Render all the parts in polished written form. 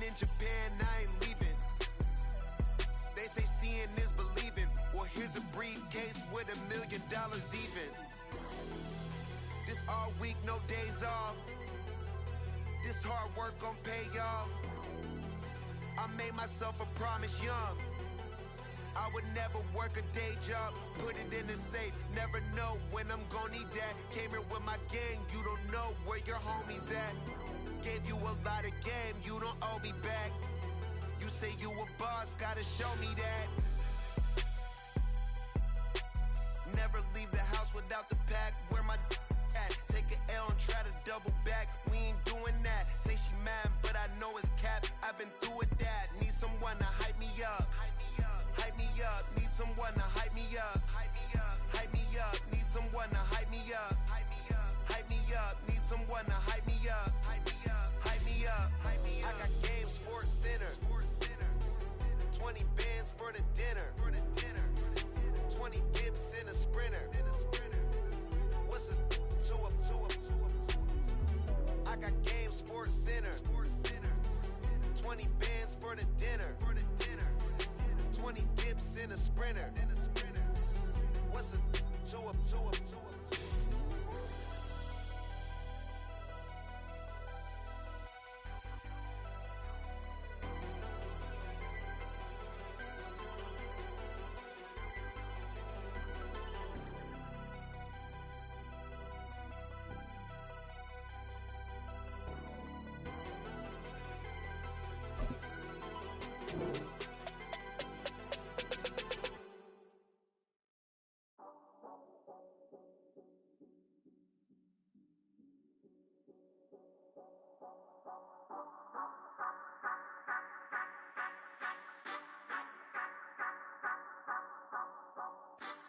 in Japan, I ain't leaving. They say seeing is believing. Well, here's a briefcase with $1 million even. This all week, no days off. This hard work gon' pay off. I made myself a promise young. I would never work a day job, put it in the safe. Never know when I'm gon' need that. Came here with my gang, you don't know where your homies at. Gave you a lot of game, you don't owe me back. You say you a boss, gotta show me that. Never leave the house without the pack. Where my at? Take an L and try to double back. We ain't doing that. Say she mad, but I know it's cap. I've been through with that. Need someone to hype me up. Hype me up. Need someone to hype me up. Hype me up. Need someone to hype me up. Hype me up. Need someone to hype me up. Hype me up. I got game, sports center. 20 bands for the dinner. 20 dips in a sprinter. What's a two up? I got game, sports center. 20 bands for the dinner. 20 dips in a sprinter. What's a two up?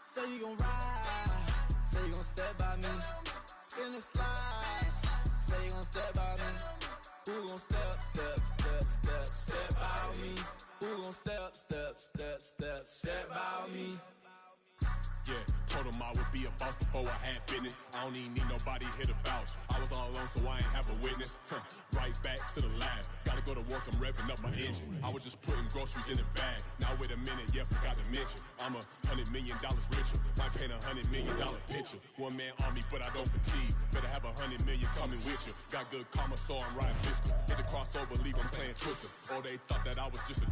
Say you gon' ride, say you gon' step by me, spin and slide, say you gon' step by me. Who gon' step by me? Who gon' step by me? Yeah, told him I would be a boss before I had business. I don't even need nobody here to vouch. I was all alone, so I ain't have a witness. Right back to the lab. Gotta go to work, I'm revving up my engine. I was just putting groceries in the bag. Now wait a minute, yeah, forgot to mention. I'm $100 million richer. Might paint $100 million picture. One man army, but I don't fatigue. Better have 100 million coming with you. Got good karma, so I'm riding fiscal. Hit the crossover, leave them playing Twister. Oh, they thought that I was just a...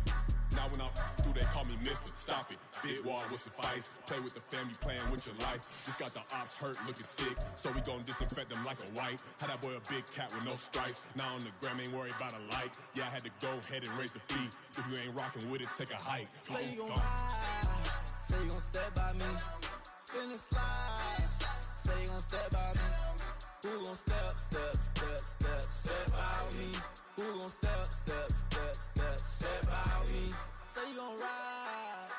Now when I do, they call me Mister. Stop it, big wall with suffice. Play with the family, playing with your life. Just got the ops hurt, looking sick. So we gon' disinfect them like a wipe. Had that boy a big cat with no stripes. Now on the gram, ain't worried about a light. Yeah, I had to go ahead and raise the fee. If you ain't rocking with it, take a hike. Say you gon' ride, say you gon' step by me, spin and slide. Say you gon' step by me. Who gon' step by me? Who gon' step by me? Say you gon' ride.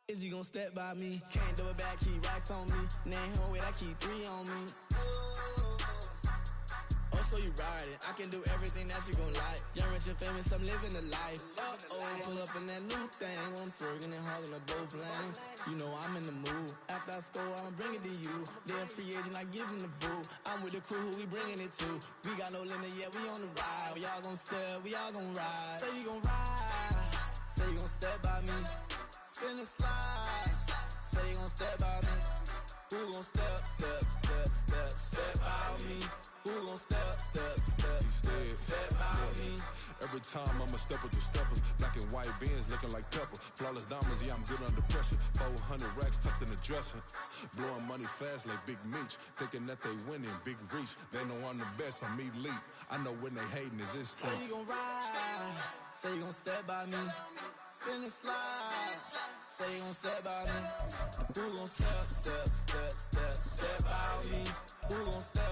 Is he gon' step by me? Can't do it back, keep racks on me. Name home with, I keep 3 on me. Oh, so you riding. I can do everything that you gon' like. Young, rich, and famous, I'm living the life. Pull up in that new thing. I'm swerving and hogging up both lanes. You know I'm in the mood. After I score, I'ma bring it to you. They're free agent, I give them the boo. I'm with the crew, who we bringing it to. We got no limit, yeah, we on the ride. We all gon' step, we all gon' ride. Say you gon' ride. Say you gon' step by me. Spin and slide. Say you gon' step by me. Who gon' step by me? Who gon' step by me? Every time I'ma step with the steppers. Black and white beans looking like pepper. Flawless diamonds, yeah, I'm good under pressure. 400 racks tucked in the dresser. Blowing money fast like Big Meech. Thinking that they winning, big reach. They know I'm the best, I'm elite. I know when they hating is instinct. Say you gon' ride. Say you gon' step by me. Spin and slide. Say you gon' step by me. Who gon' step by me? Who gon' step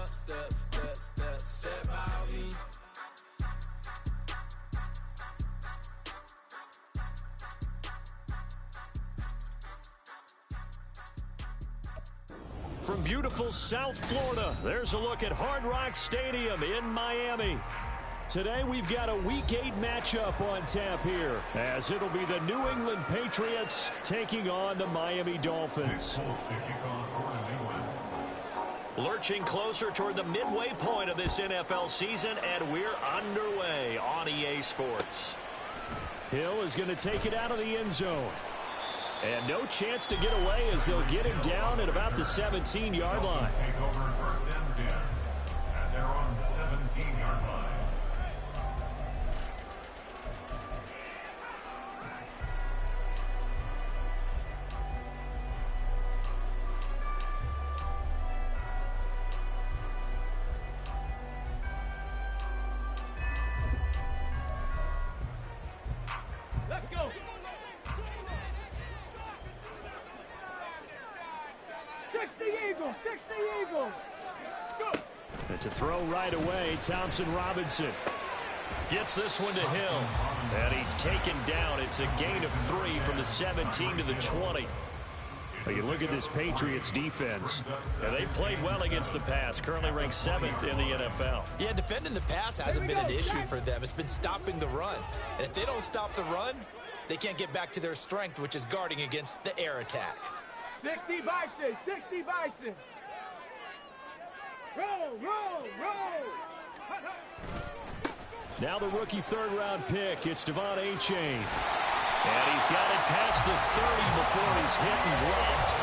by me? From beautiful South Florida, there's a look at Hard Rock Stadium in Miami. Today we've got a Week 8 matchup on tap here, as it'll be the New England Patriots taking on the Miami Dolphins. Lurching closer toward the midway point of this NFL season, and we're underway on EA Sports. Hill is going to take it out of the end zone. And no chance to get away as they'll get him down at about the 17-yard line. Take over first and 10. And they're on the 17-yard line. And to throw right away, Thompson Robinson gets this one to Hill. And he's taken down. It's a gain of 3 from the 17 to the 20. But you look at this Patriots defense, and they played well against the pass, currently ranked 7th in the NFL. Yeah, defending the pass hasn't been an issue for them. It's been stopping the run. And if they don't stop the run, they can't get back to their strength, which is guarding against the air attack. 60 Bison, 60 Bison. Roll, roll, roll. Now the rookie third-round pick, it's Devon Achane. And he's got it past the 30 before he's hit and dropped.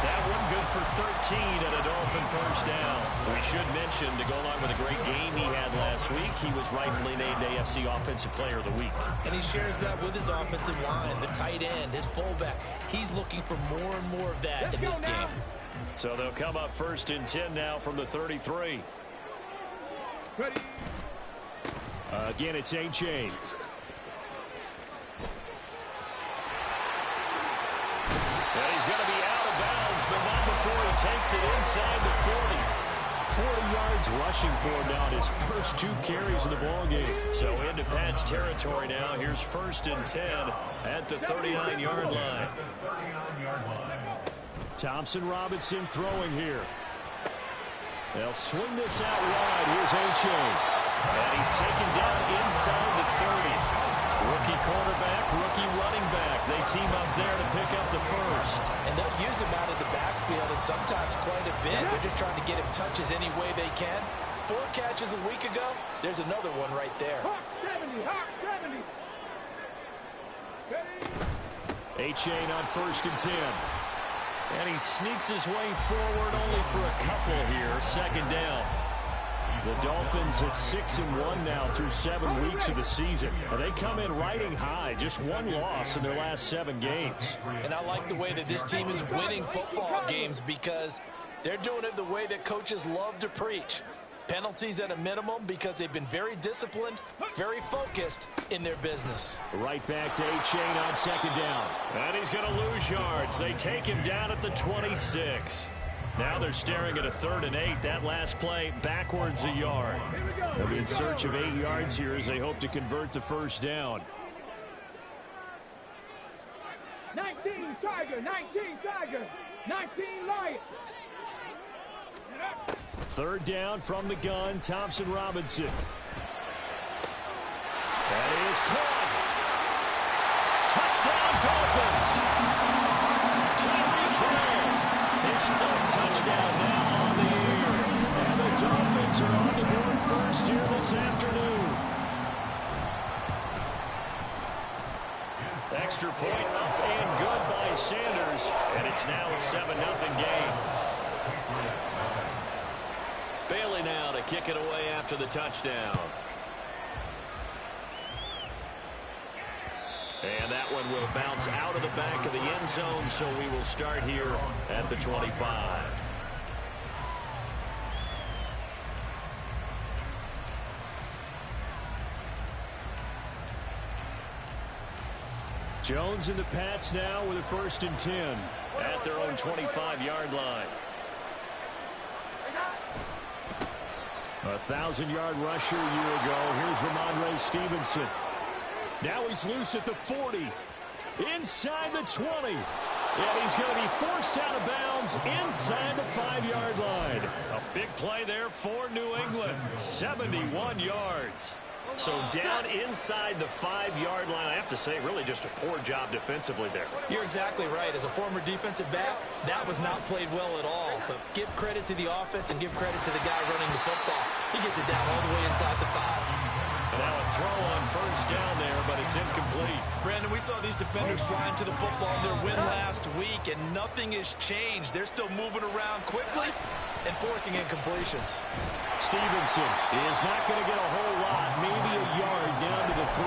That one good for 13 and a Dolphin first down. We should mention, to go along with a great game he had last week, he was rightfully named AFC Offensive Player of the Week. And he shares that with his offensive line, the tight end, his fullback. He's looking for more and more of that in this game. So they'll come up first and 10 now from the 33. Ready. Again, it's Achane. And he's going to be out of bounds, but not before he takes it inside the 40. 40 yards rushing for him now in his first 2 carries of the ballgame. So into Pat's territory now. Here's first and 10 at the 39-yard line. Thompson Robinson throwing here. They'll swing this out wide. Here's Achane. And he's taken down inside the 30. Rookie quarterback, rookie running back. They team up there to pick up the first. And they'll use him out of the backfield, and sometimes quite a bit. They're just trying to get him touches any way they can. 4 catches a week ago. There's another one right there. Hawk 70, Hawk 70. Achane on first and 10. And he sneaks his way forward only for a couple here. Second down. The Dolphins at 6-1 now through 7 weeks of the season. And they come in riding high, just 1 loss in their last 7 games. And I like the way that this team is winning football games because they're doing it the way that coaches love to preach. Penalties at a minimum because they've been very disciplined, very focused in their business. Right back to Achane on second down. And he's going to lose yards. They take him down at the 26. Now they're staring at a 3rd and 8. That last play backwards a yard. They'll be in search of 8 yards here as they hope to convert the first down. 19 Tiger, 19 Tiger, 19 Lion. 3rd down from the gun, Thompson Robinson. That is caught. Touchdown Dolphins. Tyreek Hill. His 3rd touchdown now on the air. And the Dolphins are on the board first here this afternoon. Extra point up and good by Sanders. And it's now a 7-0 game. Bailey now to kick it away after the touchdown. And that one will bounce out of the back of the end zone, so we will start here at the 25. Jones and the Pats now with a 1st and 10 at their own 25-yard line. A 1,000-yard rusher a year ago. Here's Ramondre Stevenson. Now he's loose at the 40. Inside the 20. And he's going to be forced out of bounds inside the 5-yard line. A big play there for New England. 71 yards. So down inside the 5-yard line. I have to say, really just a poor job defensively there. You're exactly right. As a former defensive back, that was not played well at all. But give credit to the offense and give credit to the guy running the football. He gets it down all the way inside the 5. And now a throw on first down there, but it's incomplete. Brandon, we saw these defenders flying to the football in their win last week, and nothing has changed. They're still moving around quickly and forcing incompletions. Stevenson is not going to get a whole lot, maybe a yard down to the 3.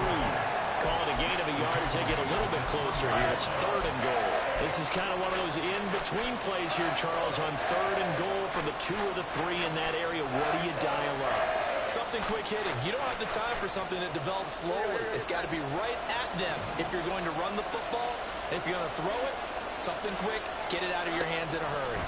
Calling a gain of a yard as they get a little bit closer here. It's 3rd and goal. This is kind of one of those in-between plays here, Charles, on 3rd and goal from the 2 or the 3 in that area. What do you dial up? Something quick hitting. You don't have the time for something that develops slowly. It's got to be right at them if you're going to run the football. And if you're going to throw it, something quick, get it out of your hands in a hurry.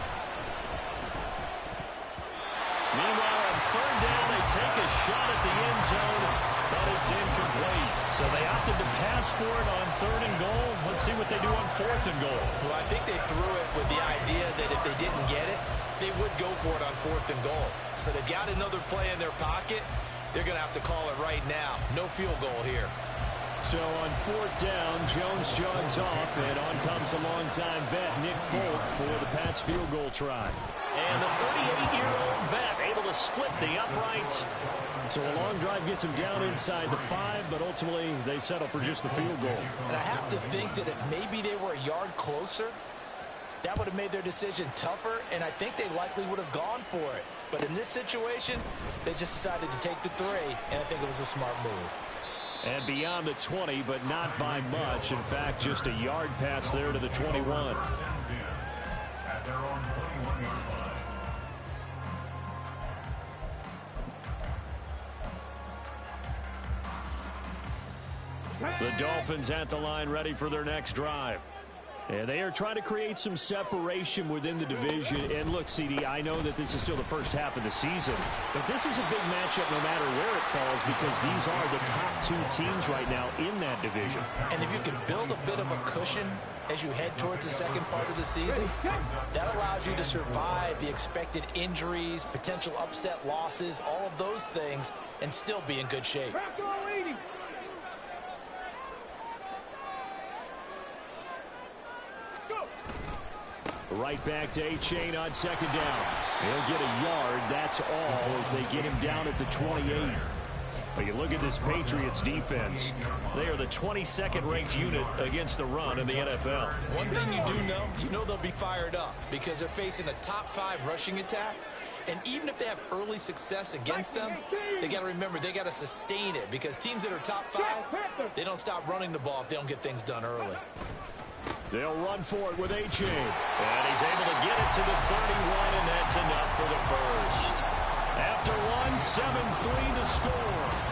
Meanwhile, on 3rd down, they take a shot at the end zone, but it's incomplete. So they opted to pass for it on 3rd and goal. Let's see what they do on 4th and goal. Well, I think they threw it with the idea that if they didn't get it, they would go for it on 4th and goal. So they've got another play in their pocket. They're going to have to call it right now. No field goal here. So on 4th down, Jones jogs off, and on comes a longtime vet, Nick Folk, for the Pats field goal try. And the 38-year-old vet able to split the uprights. So a long drive gets him down inside the 5, but ultimately they settle for just the field goal. And I have to think that if maybe they were a yard closer, that would have made their decision tougher, and I think they likely would have gone for it. But in this situation, they just decided to take the 3, and I think it was a smart move. And beyond the 20, but not by much. In fact, just a yard pass there to the 21. At their own 21-yard line. The Dolphins at the line, ready for their next drive. And they are trying to create some separation within the division. And look, CD, I know that this is still the first half of the season, but this is a big matchup no matter where it falls, because these are the top 2 teams right now in that division. And if you can build a bit of a cushion as you head towards the second part of the season, that allows you to survive the expected injuries, potential upset losses, all of those things, and still be in good shape. Right back to A-Chain on 2nd down. He'll get a yard, that's all, as they get him down at the 28. But you look at this Patriots defense. They are the 22nd ranked unit against the run in the NFL. One thing you do know, they'll be fired up because they're facing a top 5 rushing attack. And even if they have early success against them, they got to remember they got to sustain it, because teams that are top 5, they don't stop running the ball if they don't get things done early. They'll run for it with A-Chain. And he's able to get it to the 31, and that's enough for the first. After one, 7-3 the score.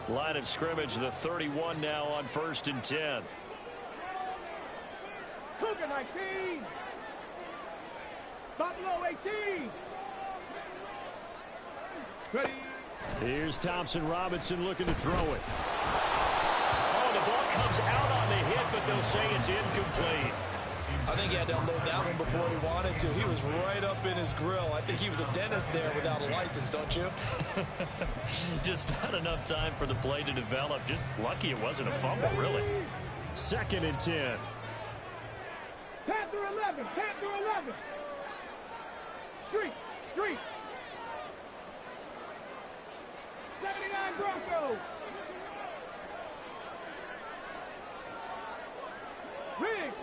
Line of scrimmage, the 31 now on 1st and 10. Cougar 19. Buffalo 18. Ready. Here's Thompson Robinson looking to throw it. Oh, the ball comes out on the hit, but they'll say it's incomplete. I think he had to unload that one before he wanted to. He was right up in his grill. I think he was a dentist there without a license, don't you? Just not enough time for the play to develop. Just lucky it wasn't a fumble, really. 2nd and 10. Panther 11. Panther 11. Street. 79 Broncos. Riggs.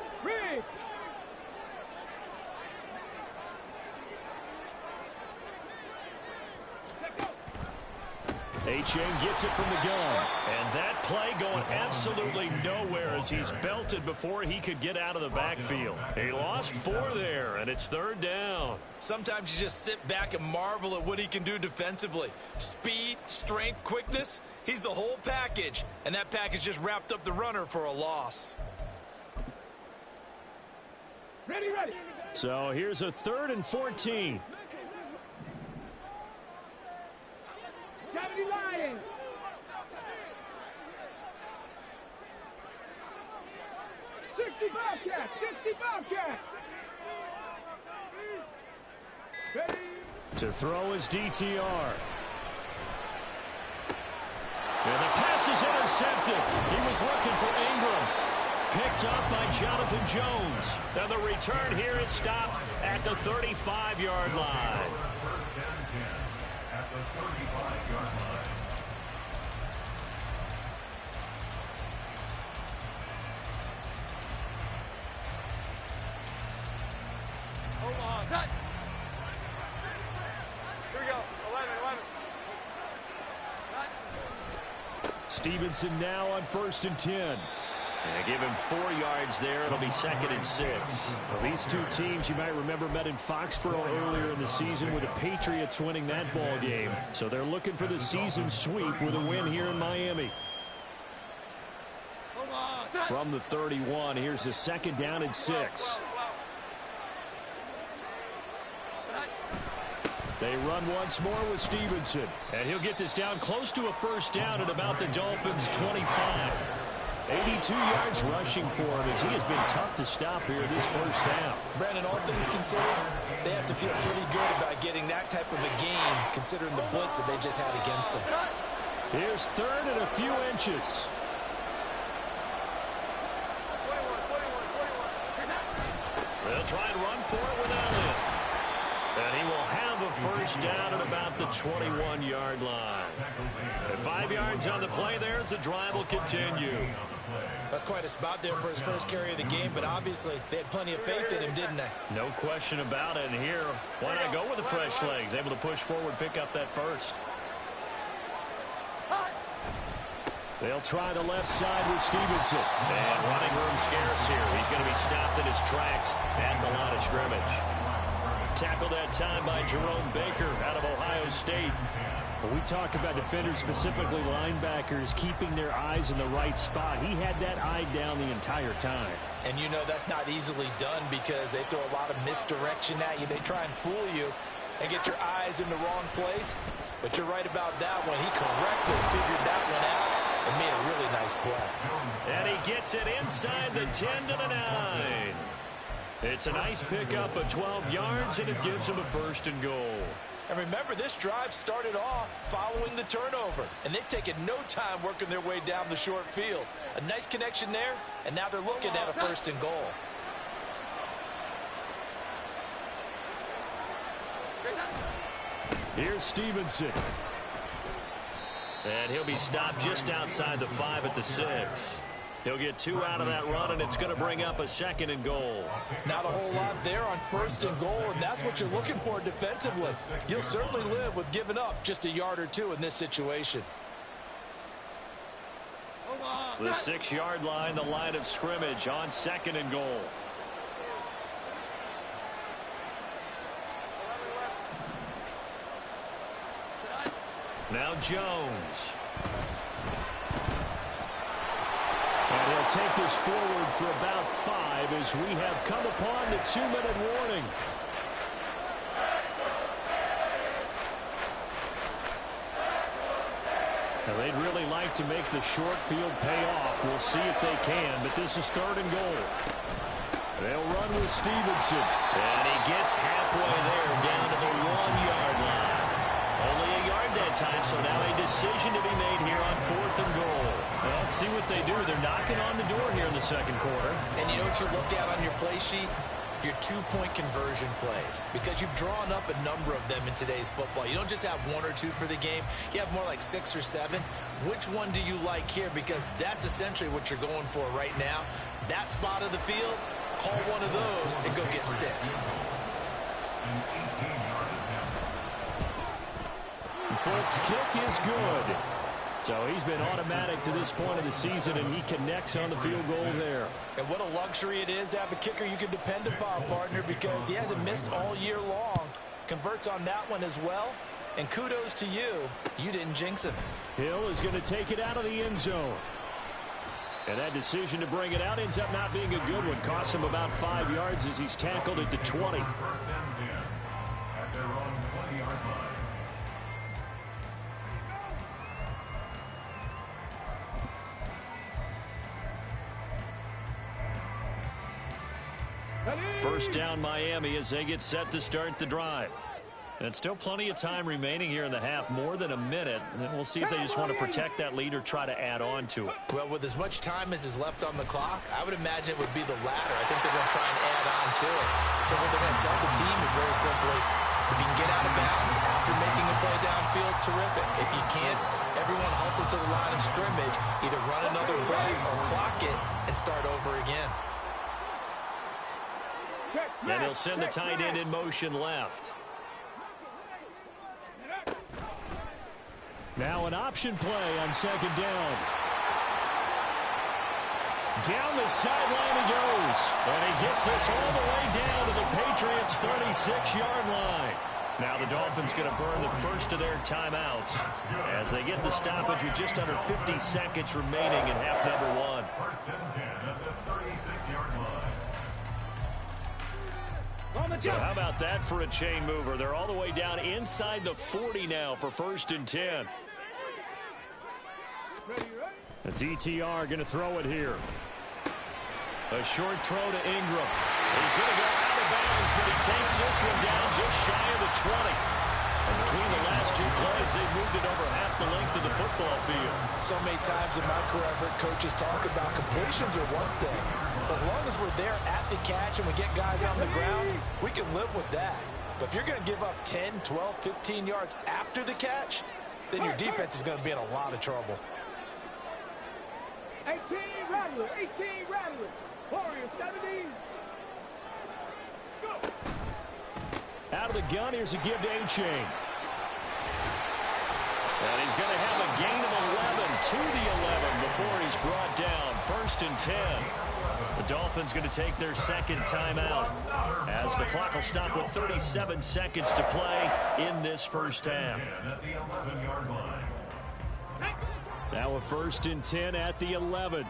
A-Chain gets it from the gun. And that play going absolutely nowhere as he's belted before he could get out of the backfield. He lost 4 there, and it's 3rd down. Sometimes you just sit back and marvel at what he can do defensively. Speed, strength, quickness, he's the whole package. And that package just wrapped up the runner for a loss. Ready. So here's a 3rd and 14. 70 Lions. 60 Bobcats. 60 Bobcats. Ready. To throw is DTR. And the pass is intercepted. He was looking for Ingram. Picked up by Jonathan Jones. And the return here is stopped at the 35-yard line. First and 10 at the 35-yard line. Stevenson now on 1st and 10. And they give him 4 yards there. It'll be 2nd and 6. Well, these two teams, you might remember, met in Foxborough earlier in the season with the Patriots winning that ball game. So they're looking for the season sweep with a win here in Miami. From the 31, here's the 2nd down and 6. They run once more with Stevenson. And he'll get this down close to a 1st down at about the Dolphins' 25. 82 yards rushing for him as he has been tough to stop here this first half. Brandon, all things considered, they have to feel pretty good about getting that type of a game considering the blitz that they just had against them. Here's 3rd and a few inches. They'll try and run for it without it. And he will have a 1st down at about the 21-yard line. And 5 yards on the play there as the drive will continue. That's quite a spot there for his first carry of the game, but obviously they had plenty of faith in him, didn't they? No question about it. And here, why not go with the fresh legs? Able to push forward, pick up that 1st. They'll try the left side with Stevenson. And running room scarce here. He's going to be stopped in his tracks at the line of scrimmage. Tackled that time by Jerome Baker out of Ohio State. When we talk about defenders, specifically linebackers, keeping their eyes in the right spot, he had that eye down the entire time. And you know that's not easily done because they throw a lot of misdirection at you. They try and fool you and get your eyes in the wrong place. But you're right about that one. He correctly figured that one out and made a really nice play. And he gets it inside the 10 to the 9. It's a nice pickup of 12 yards, and it gives him a 1st and goal. And remember, this drive started off following the turnover, and they've taken no time working their way down the short field. A nice connection there, and now they're looking at a 1st and goal. Here's Stevenson. And he'll be stopped just outside the 5 at the 6. He'll get 2 out of that run, and it's going to bring up a 2nd and goal. Not a whole lot there on 1st and goal, and that's what you're looking for defensively. You'll certainly live with giving up just a yard or 2 in this situation. The 6-yard line, the line of scrimmage on 2nd and goal. Now Jones. And he'll take this forward for about 5 as we have come upon the 2-minute warning. Now they'd really like to make the short field pay off. We'll see if they can, but this is 3rd and goal. They'll run with Stevenson. And he gets halfway there down to the 1-yard line. Only a yard that time, so now a decision to be made here on 4th and goal. Well, let's see what they do. They're knocking on the door here in the 2nd quarter. And you know what you look at on your play sheet? Your 2-point conversion plays. Because you've drawn up a number of them in today's football. You don't just have 1 or 2 for the game. You have more like 6 or 7. Which one do you like here? Because that's essentially what you're going for right now. That spot of the field, call one of those and go get 6. Folks, kick is good. So he's been automatic to this point of the season, and he connects on the field goal there. And what a luxury it is to have a kicker you can depend upon, partner, because he hasn't missed all year long. Converts on that one as well. And kudos to you. You didn't jinx him. Hill is going to take it out of the end zone. And that decision to bring it out ends up not being a good one. Costs him about 5 yards as he's tackled at the 20. 1st and 10 at their own 20-yard line. First down Miami as they get set to start the drive. And still plenty of time remaining here in the half, more than a minute. And we'll see if they just want to protect that lead or try to add on to it. Well, with as much time as is left on the clock, I would imagine it would be the latter. I think they're going to try and add on to it. So what they're going to tell the team is very simply, if you can get out of bounds after making a play downfield, terrific. If you can't, everyone hustle to the line of scrimmage, either run another play or clock it and start over again. And they'll send the tight end in motion left. Now an option play on second down. Down the sideline he goes. And he gets this all the way down to the Patriots' 36-yard line. Now the Dolphins going to burn the first of their timeouts as they get the stoppage with just under 50 seconds remaining in half number one. First and 10 at the 36-yard line. So how about that for a chain mover? They're all the way down inside the 40 now for first and 10. The DTR going to throw it here. A short throw to Ingram. He's going to go out of bounds, but he takes this one down just shy of the 20. And between the last two plays, they've moved it over half the length of the football field. So many times in my career, I've heard coaches talk about completions are one thing. But as long as we're there at the catch and we get guys on the ground, we can live with that. But if you're going to give up 10, 12, 15 yards after the catch, then your defense is going to be in a lot of trouble. 18 Rattler, 18 Rattler. Warriors 17. Go. Out of the gun, here's a give to A-Chain. And he's going to have a gain of 11 to the 11 before he's brought down. First and 10. The Dolphins going to take their second timeout as the clock will stop with 37 seconds to play in this first half. Now a first and 10 at the 11.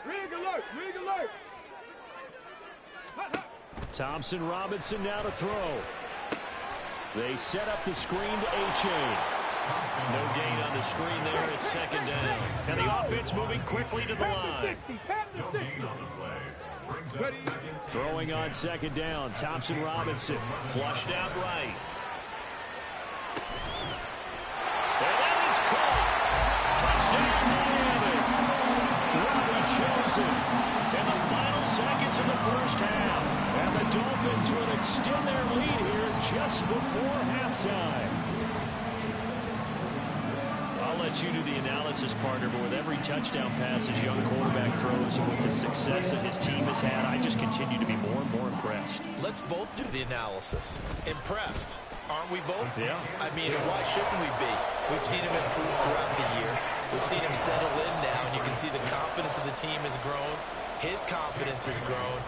Rig alert, rig alert. Thompson Robinson now to throw. They set up the screen to A-Chain. No gain on the screen there. It's second down. And the offense moving quickly to the line. Throwing on second down. Thompson Robinson flushed out right. And that is caught. Touchdown Miami. Robbie Chosen in the final seconds of the first half. And the Dolphins will extend their lead here just before halftime. I'll let you do the analysis, partner, but with every touchdown pass his young quarterback throws and with the success that his team has had, I just continue to be more and more impressed. Let's both do the analysis. Impressed. Aren't we both? Yeah. I mean, why shouldn't we be? We've seen him improve throughout the year. We've seen him settle in now, and you can see the confidence of the team has grown. His confidence has grown.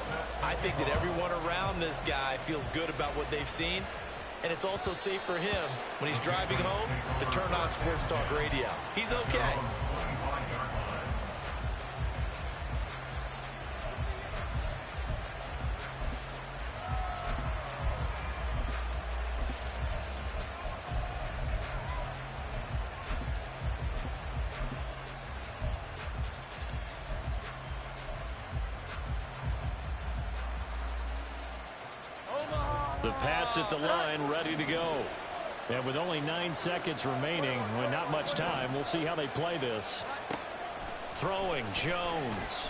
I think that everyone around this guy feels good about what they've seen. And it's also safe for him when he's driving home to turn on Sports Talk Radio. He's okay. The Pats at the line, ready to go. And with only 9 seconds remaining, with not much time, we'll see how they play this. Throwing, Jones.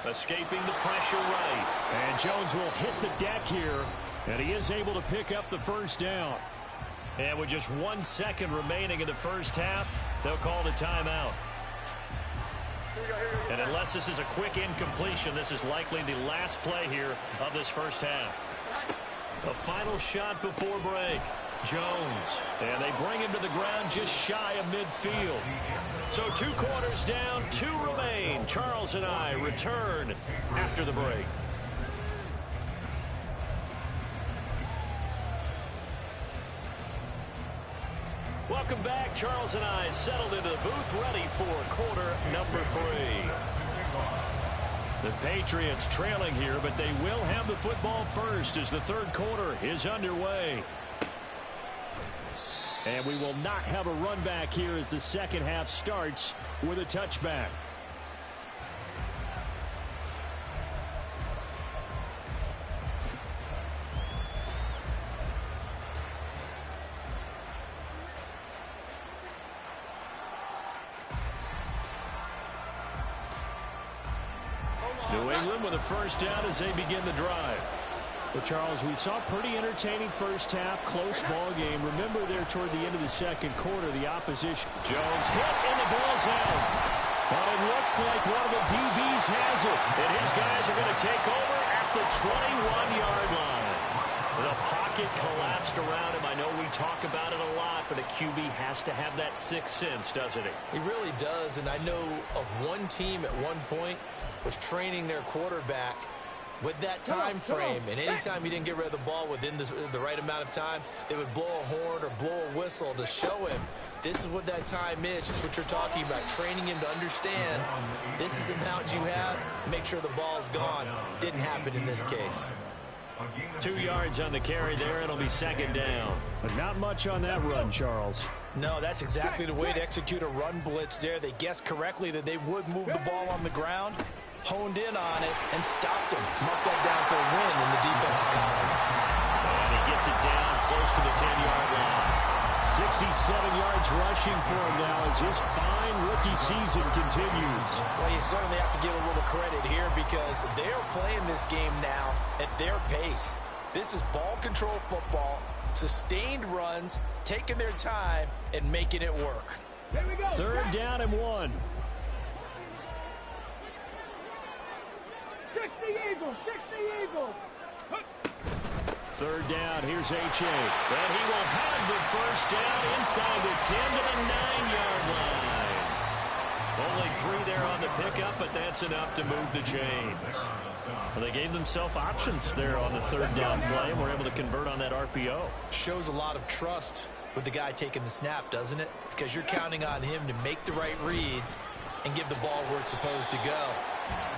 Escaping the pressure right. And Jones will hit the deck here. And he is able to pick up the first down. And with just 1 second remaining in the first half, they'll call the timeout. And unless this is a quick incompletion, this is likely the last play here of this first half. A final shot before break. Jones. And they bring him to the ground just shy of midfield. So 2 quarters down, 2 remain. Charles and I return after the break. Welcome back. Charles and I settled into the booth, ready for quarter number 3. The Patriots trailing here, but they will have the football first as the third quarter is underway. And we will not have a run back here as the second half starts with a touchback. New England with a first down as they begin the drive. Well, Charles, we saw a pretty entertaining first half, close ball game. Remember there toward the end of the second quarter, the opposition. Jones hit and the ball's out. But it looks like one of the DBs has it. And his guys are going to take over at the 21-yard line. The pocket collapsed around him. I know we talk about it a lot, but a QB has to have that sixth sense, doesn't he? He really does, and I know of one team at one point was training their quarterback with that time frame, and anytime he didn't get rid of the ball within the right amount of time, they would blow a horn or blow a whistle to show him this is what that time is, just what you're talking about, training him to understand this is the amount you have, make sure the ball's gone. Didn't happen in this case. 2 yards on the carry there. It'll be second down. But not much on that run, Charles. No, that's exactly the way to execute a run blitz there. They guessed correctly that they would move the ball on the ground, honed in on it, and stopped him. Marked that down for a win in the defense's column. And he gets it down close to the 10-yard line. 67 yards rushing for him now as his fine rookie season continues. Well, you certainly have to give a little credit here because they're playing this game now at their pace. This is ball control football, sustained runs, taking their time, and making it work. Here we go. Third down and 1. 60 Eagles, 60 Eagles. Third down, here's H.A. And he will have the first down inside the 10 to the 9-yard line. Only 3 there on the pickup, but that's enough to move the chains. Well, they gave themselves options there on the third down play and were able to convert on that RPO. Shows a lot of trust with the guy taking the snap, doesn't it? Because you're counting on him to make the right reads and give the ball where it's supposed to go.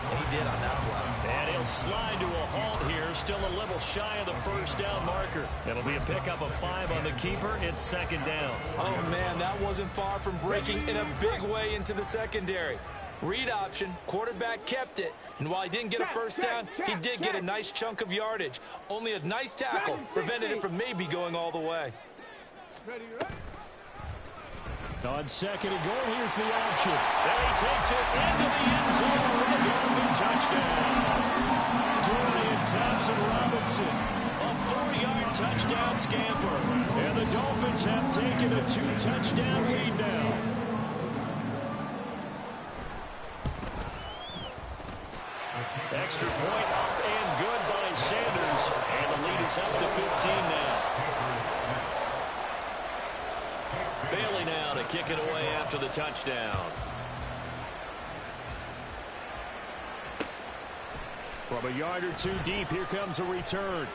And he did on that play. And he'll slide to a halt here, still a little shy of the first down marker. It'll be a pickup of 5 on the keeper. It's second down. Oh, man, that wasn't far from breaking in a big way into the secondary. Read option, quarterback kept it, and while he didn't get a first down, he did get a nice chunk of yardage. Only a nice tackle prevented it from maybe going all the way. Ready, right? On second and goal, here's the option. And he takes it into the end zone for the Dolphin touchdown. Dorian Thompson-Robinson, a 4-yard touchdown scamper. And the Dolphins have taken a 2-touchdown lead now. Extra point up and good by Sanders. And the lead is up to 15 now. Bailey now to kick it away after the touchdown. From a yard or 2 deep, here comes a return.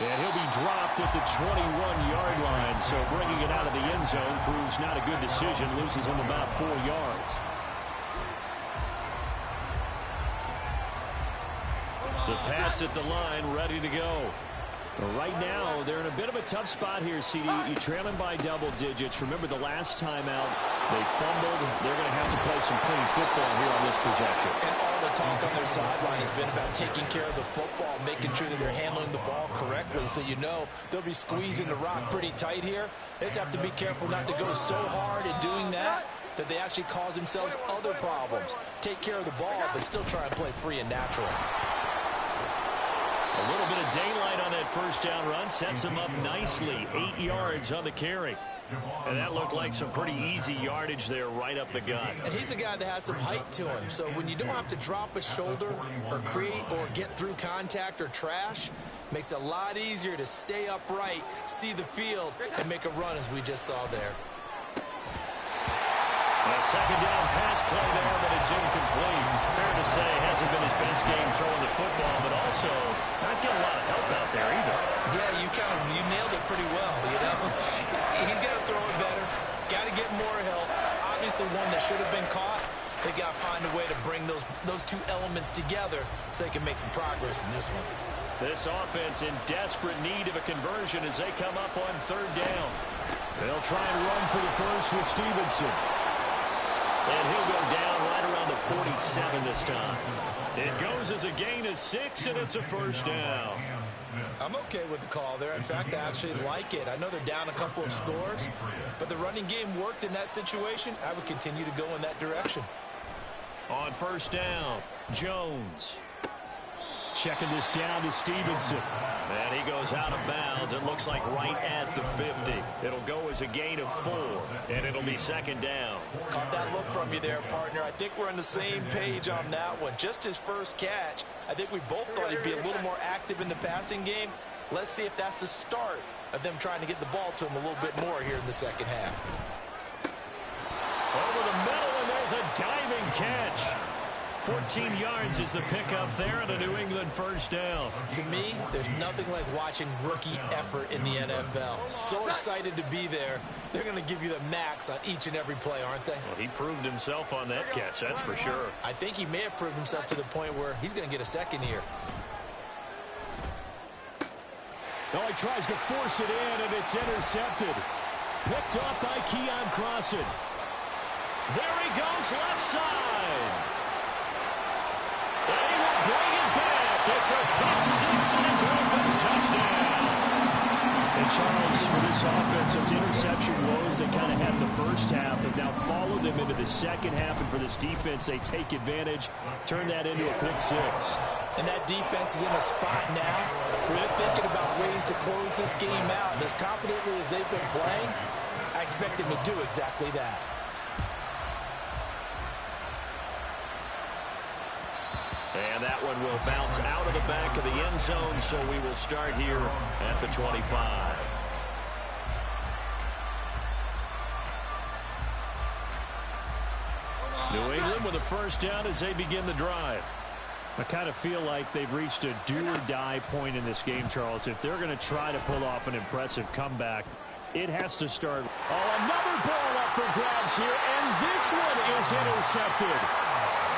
And he'll be dropped at the 21-yard line, so bringing it out of the end zone proves not a good decision, loses him about 4 yards. The Pats at the line, ready to go. Well, right now, they're in a bit of a tough spot here, CD. You're trailing by double digits. Remember the last time out, they fumbled. They're going to have to play some clean football here on this possession. And all the talk on their sideline has been about taking care of the football, making sure that they're handling the ball correctly. So you know they'll be squeezing the rock pretty tight here. They just have to be careful not to go so hard in doing that they actually cause themselves other problems. Take care of the ball, but still try and play free and natural. A little bit of daylight on that first down run sets him up nicely. 8 yards on the carry. And that looked like some pretty easy yardage there right up the gut. And he's a guy that has some height to him. So when you don't have to drop a shoulder or create or get through contact or trash, makes it a lot easier to stay upright, see the field, and make a run as we just saw there. A second down pass play there, but it's incomplete. Fair to say, hasn't been his best game throwing the football, but also not getting a lot of help out there either. Yeah, you nailed it pretty well, you know. He's got to throw it better, got to get more help. Obviously one that should have been caught. They got to find a way to bring those two elements together so they can make some progress in this one. This offense in desperate need of a conversion as they come up on third down. They'll try and run for the first with Stevenson. And he'll go down right around the 47 this time. It goes as a gain of 6, and it's a first down. I'm okay with the call there. In fact, I actually like it. I know they're down a couple of scores, but the running game worked in that situation. I would continue to go in that direction. On first down, Jones. Checking this down to Stevenson. And he goes out of bounds. It looks like right at the 50. It'll go as a gain of 4, and it'll be second down. Caught that look from you there, partner. I think we're on the same page on that one. Just his first catch. I think we both thought he'd be a little more active in the passing game. Let's see if that's the start of them trying to get the ball to him a little bit more here in the second half. Over the middle, and there's a diving catch. 14 yards is the pickup there and a New England first down. To me, there's nothing like watching rookie effort in the NFL. So excited to be there. They're going to give you the max on each and every play, aren't they? Well, he proved himself on that catch, that's for sure. I think he may have proved himself to the point where he's going to get a second here. Oh, he tries to force it in, and it's intercepted. Picked up by Keon Crossan. There he goes, left side. And he will bring it back. It's a pick six and a Dolphins touchdown. And Charles, for this offense, those interception woes they kind of had in the first half have now followed them into the second half. And for this defense, they take advantage, turn that into a pick six. And that defense is in a spot now where they're thinking about ways to close this game out. And as confidently as they've been playing, I expect them to do exactly that. And that one will bounce out of the back of the end zone, so we will start here at the 25. New England with a first down as they begin the drive. I kind of feel like they've reached a do-or-die point in this game, Charles. If they're going to try to pull off an impressive comeback, it has to start. Oh, another ball up for grabs here, and this one is intercepted.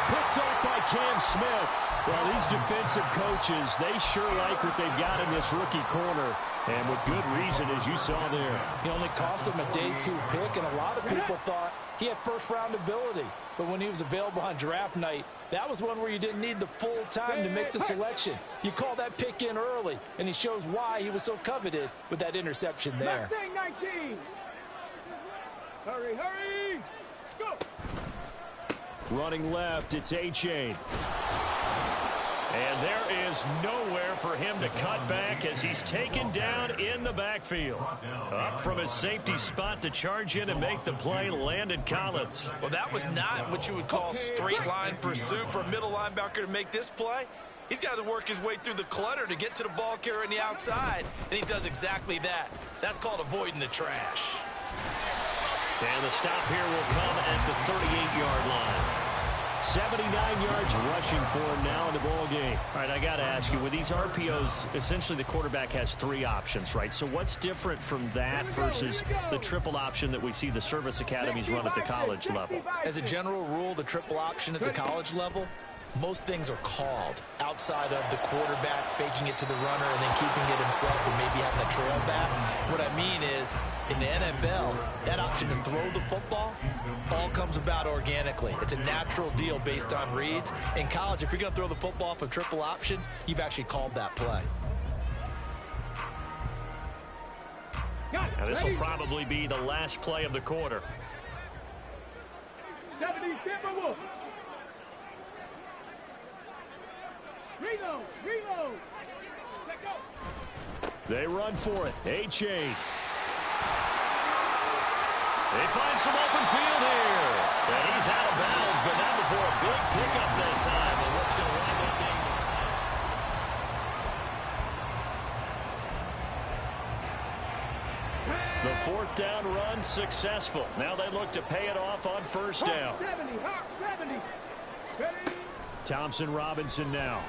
Picked up by Cam Smith. Well, these defensive coaches, they sure like what they've got in this rookie corner. And with good reason, as you saw there. He only cost him a day 2 pick, and a lot of people thought he had first-round ability. But when he was available on draft night, that was one where you didn't need the full time to make the selection. You call that pick in early, and he shows why he was so coveted with that interception there. 19. Hurry, hurry. Go. Running left, it's A-Chain. And there is nowhere for him to cut back as he's taken down in the backfield. Up from his safety spot to charge in and make the play, Landon Collins. Well, that was not what you would call straight line pursuit for a middle linebacker to make this play. He's got to work his way through the clutter to get to the ball carrier on the outside, and he does exactly that. That's called avoiding the trash. And the stop here will come at the 38-yard line. 79 yards rushing for him now in the ball game. All right, I got to ask you, with these RPOs, essentially the quarterback has 3 options, right? So what's different from that versus the triple option that we see the service academies run at the college level? As a general rule, the triple option at the college level, most things are called outside of the quarterback faking it to the runner and then keeping it himself and maybe having a trail back. What I mean is, in the NFL, that option to throw the football all comes about organically. It's a natural deal based on reads. In college, if you're going to throw the football off a triple option, you've actually called that play. Now this will probably be the last play of the quarter. 70, Timberwolves. Reload, reload. Let go. They run for it. A-Chain. They find some open field here. And he's out of bounds, but not before a big pickup that time. And what's going to wind up being the 4th down run successful. Now they look to pay it off on first down. 70. Ready? Thompson Robinson now.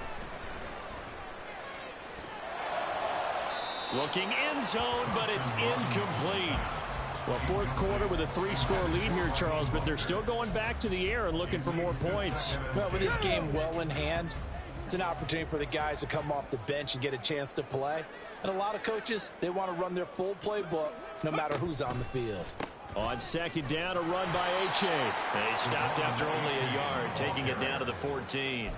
Looking end zone, but it's incomplete. Well, 4th quarter with a 3-score lead here, Charles, but they're still going back to the air and looking for more points. Well, with this game well in hand, It's an opportunity for the guys to come off the bench and get a chance to play. And a lot of coaches, they want to run their full playbook no matter who's on the field. On second down, a run by H.A. And he stopped after only a yard, taking it down to the 14.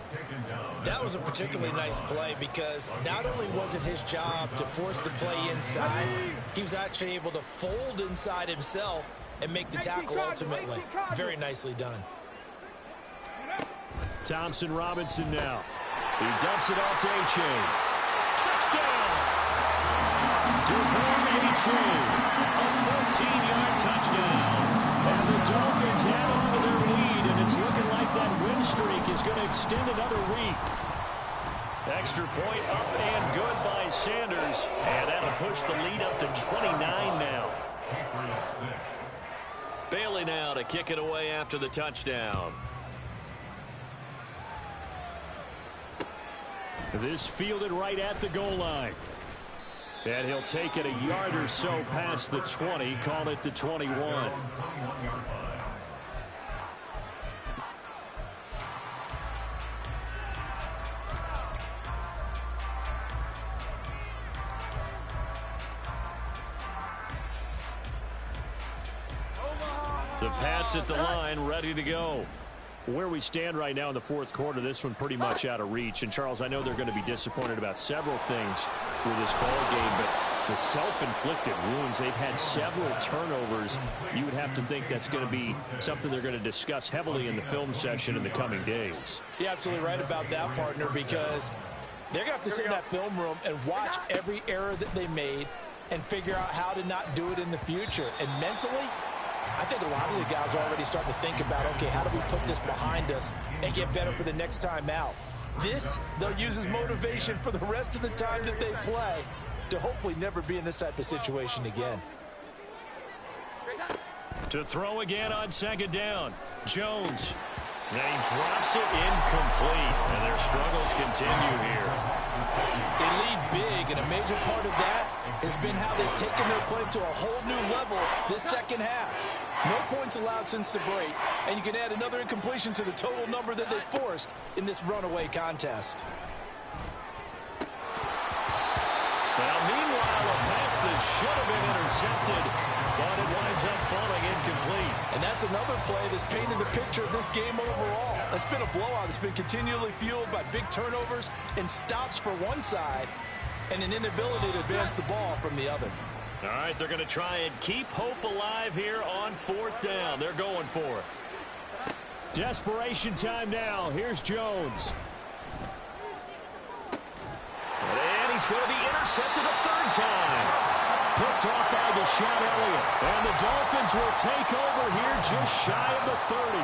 That was a particularly nice play because not only was it his job to force the play inside, he was actually able to fold inside himself and make the tackle ultimately. Very nicely done. Thompson Robinson now. He dumps it off to H.A. Touchdown! Devon H.A. A 14-yard touchdown. And the Dolphins add on to their lead, and it's looking like that win streak is going to extend another week. Extra point up and good by Sanders. And that'll push the lead up to 29 now. Bailey now to kick it away after the touchdown. This fielded right at the goal line. And he'll take it a yard or so past the 20, call it the 21. The Pats at the line, ready to go. Where we stand right now in the fourth quarter, this one pretty much out of reach. And, Charles, I know they're going to be disappointed about several things with this ball game, but the self-inflicted wounds, they've had several turnovers. You would have to think that's going to be something they're going to discuss heavily in the film session in the coming days. You're absolutely right about that, partner, because they're going to have to sit in that film room and watch every error that they made and figure out how to not do it in the future. And mentally, I think a lot of the guys are already starting to think about, okay, how do we put this behind us and get better for the next time out? This, they'll use as motivation for the rest of the time that they play to hopefully never be in this type of situation again. To throw again on second down, Jones. And he drops it incomplete, and their struggles continue here. They lead big, and a major part of that has been how they've taken their play to a whole new level this second half. No points allowed since the break, and you can add another incompletion to the total number that they forced in this runaway contest. Well, meanwhile, a pass that should have been intercepted, but it winds up falling incomplete. And that's another play that's painted the picture of this game overall. It's been a blowout. It's been continually fueled by big turnovers and stops for one side and an inability to advance the ball from the other. All right, they're going to try and keep hope alive here on fourth down. They're going for it. Desperation time now. Here's Jones. And he's going to be intercepted a third time. Picked off by Deshaun Elliott. And the Dolphins will take over here just shy of the 30.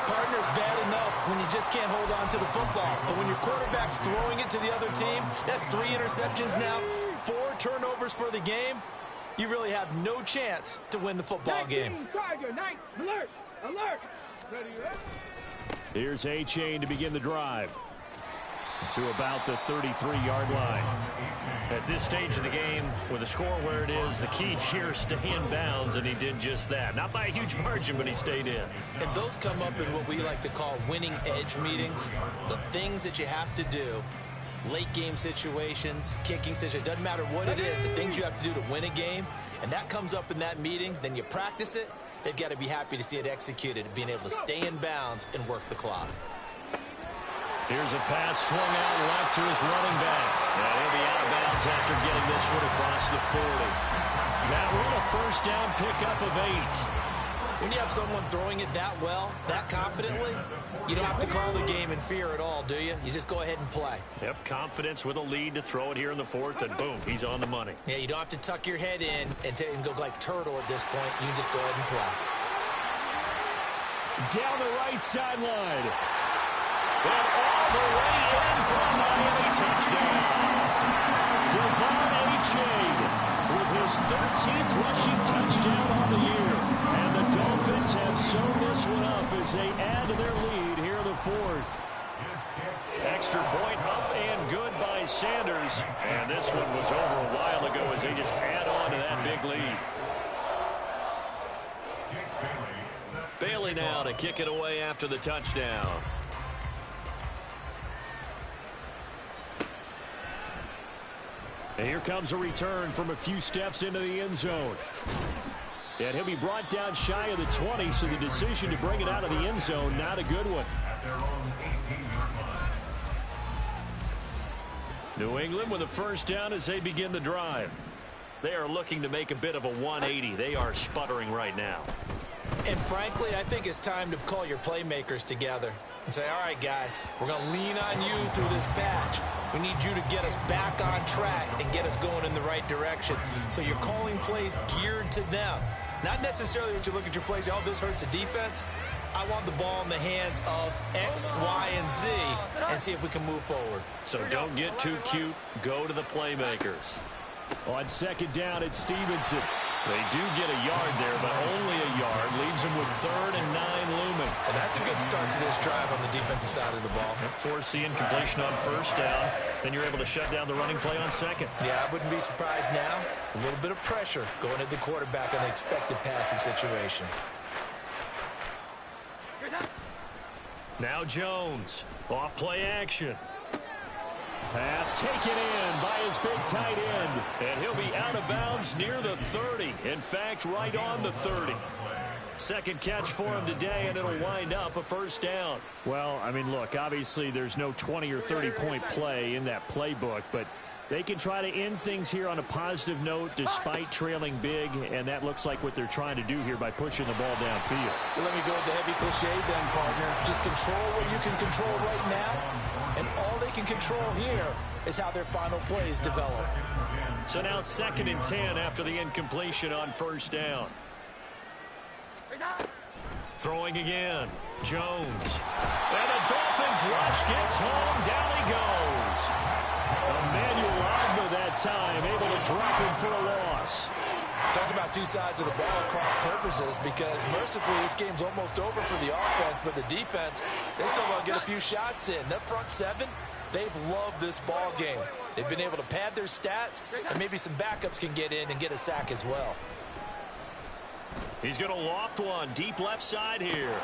Partner's bad enough when you just can't hold on to the football. But when your quarterback's throwing it to the other team, that's 3 interceptions now, 4 turnovers for the game. You really have no chance to win the football game. Alert! Alert! Ready, Here's A-Chain to begin the drive. To about the 33-yard line. At this stage of the game, with the score where it is, the key here is stay in bounds, and he did just that. Not by a huge margin, but he stayed in. And those come up in what we like to call winning edge meetings. The things that you have to do, late game situations, kicking situations, doesn't matter what it is, the things you have to do to win a game, and that comes up in that meeting, then you practice it, they've got to be happy to see it executed, being able to stay in bounds and work the clock. Here's a pass swung out left to his running back. And he'll be out of bounds after getting this one across the 40. That one a first down pickup of 8. When you have someone throwing it that well, that confidently, you don't have to call the game in fear at all, do you? You just go ahead and play. Yep, confidence with a lead to throw it here in the fourth, and boom, he's on the money. Yeah, you don't have to tuck your head in and go like turtle at this point. You can just go ahead and play. Down the right sideline. And all the way in for a Miami touchdown. Devon A-Chain with his 13th rushing touchdown on the year. And the Dolphins have sewn this one up as they add to their lead here in the fourth. Extra point up and good by Sanders. And this one was over a while ago as they just add on to that big lead. Bailey now to kick it away after the touchdown. And here comes a return from a few steps into the end zone. And he'll be brought down shy of the 20, so the decision to bring it out of the end zone, not a good one. At their own 18-yard line. New England with a first down as they begin the drive. They are looking to make a bit of a 180. They are sputtering right now. And frankly, I think it's time to call your playmakers together and say, all right, guys, we're going to lean on you through this patch. We need you to get us back on track and get us going in the right direction. So you're calling plays geared to them. Not necessarily that you look at your plays, oh, this hurts the defense. I want the ball in the hands of X, Y, and Z and see if we can move forward. So don't get too cute. Go to the playmakers. On second down, it's Stevenson. They do get a yard there, but only a yard. Leaves them with 3rd and 9 looming. And that's a good start to this drive on the defensive side of the ball. Force the incompletion on first down. Then you're able to shut down the running play on second. Yeah, I wouldn't be surprised now. A little bit of pressure going at the quarterback on the expected passing situation. Now Jones. Off play action. Pass taken in by his big tight end. And he'll be out of bounds near the 30. In fact, right on the 30. Second catch for him today, and it'll wind up a first down. Well, I mean, look, obviously there's no 20 or 30-point play in that playbook, but they can try to end things here on a positive note despite trailing big, and that looks like what they're trying to do here by pushing the ball downfield. Well, let me go with the heavy cliche then, partner. Just control what you can control right now, and all they can control here is how their final plays develop. So now 2nd and 10 after the incompletion on first down. Throwing again. Jones. And the Dolphins rush gets home. Down he goes. Emmanuel Agnew that time able to drop him for a loss. Talk about two sides of the ball at cross purposes, because mercifully this game's almost over for the offense, but the defense, they still want to get a few shots in. That front seven, they've loved this ball game. They've been able to pad their stats, and maybe some backups can get in and get a sack as well. He's going to loft one deep left side here.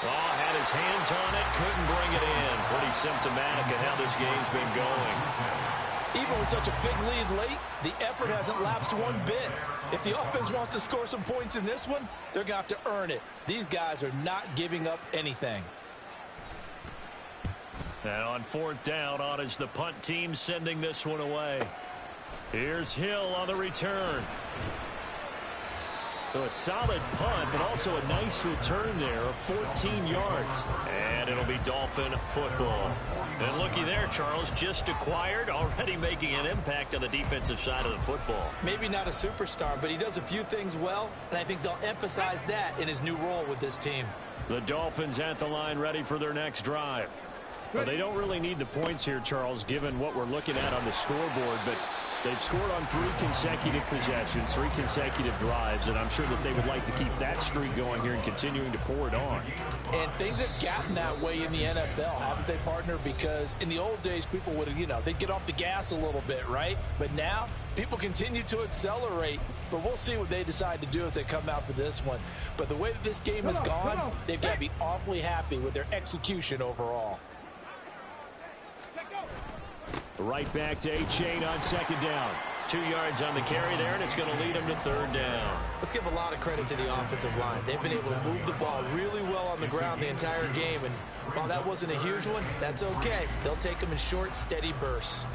Oh, had his hands on it, couldn't bring it in. Pretty symptomatic of how this game's been going. Even with such a big lead late, the effort hasn't lapsed one bit. If the offense wants to score some points in this one, they're going to have to earn it. These guys are not giving up anything. And on 4th down, on is the punt team sending this one away. Here's Hill on the return. So a solid punt, but also a nice return there of 14 yards. And it'll be Dolphin football. And looky there, Charles, just acquired, already making an impact on the defensive side of the football. Maybe not a superstar, but he does a few things well, and I think they'll emphasize that in his new role with this team. The Dolphins at the line ready for their next drive. Well, they don't really need the points here, Charles, given what we're looking at on the scoreboard, but they've scored on 3 consecutive possessions, 3 consecutive drives, and I'm sure that they would like to keep that streak going here and continuing to pour it on. And things have gotten that way in the NFL, haven't they, partner? Because in the old days, people would, they'd get off the gas a little bit, right? But now, people continue to accelerate, but we'll see what they decide to do as they come out for this one. But the way that this game has gone, they've got to be awfully happy with their execution overall. Right back to A-Chain on 2nd down. 2 yards on the carry there, and it's going to lead them to 3rd down. Let's give a lot of credit to the offensive line. They've been able to move the ball really well on the ground the entire game, and while that wasn't a huge one, that's okay. They'll take them in short, steady bursts.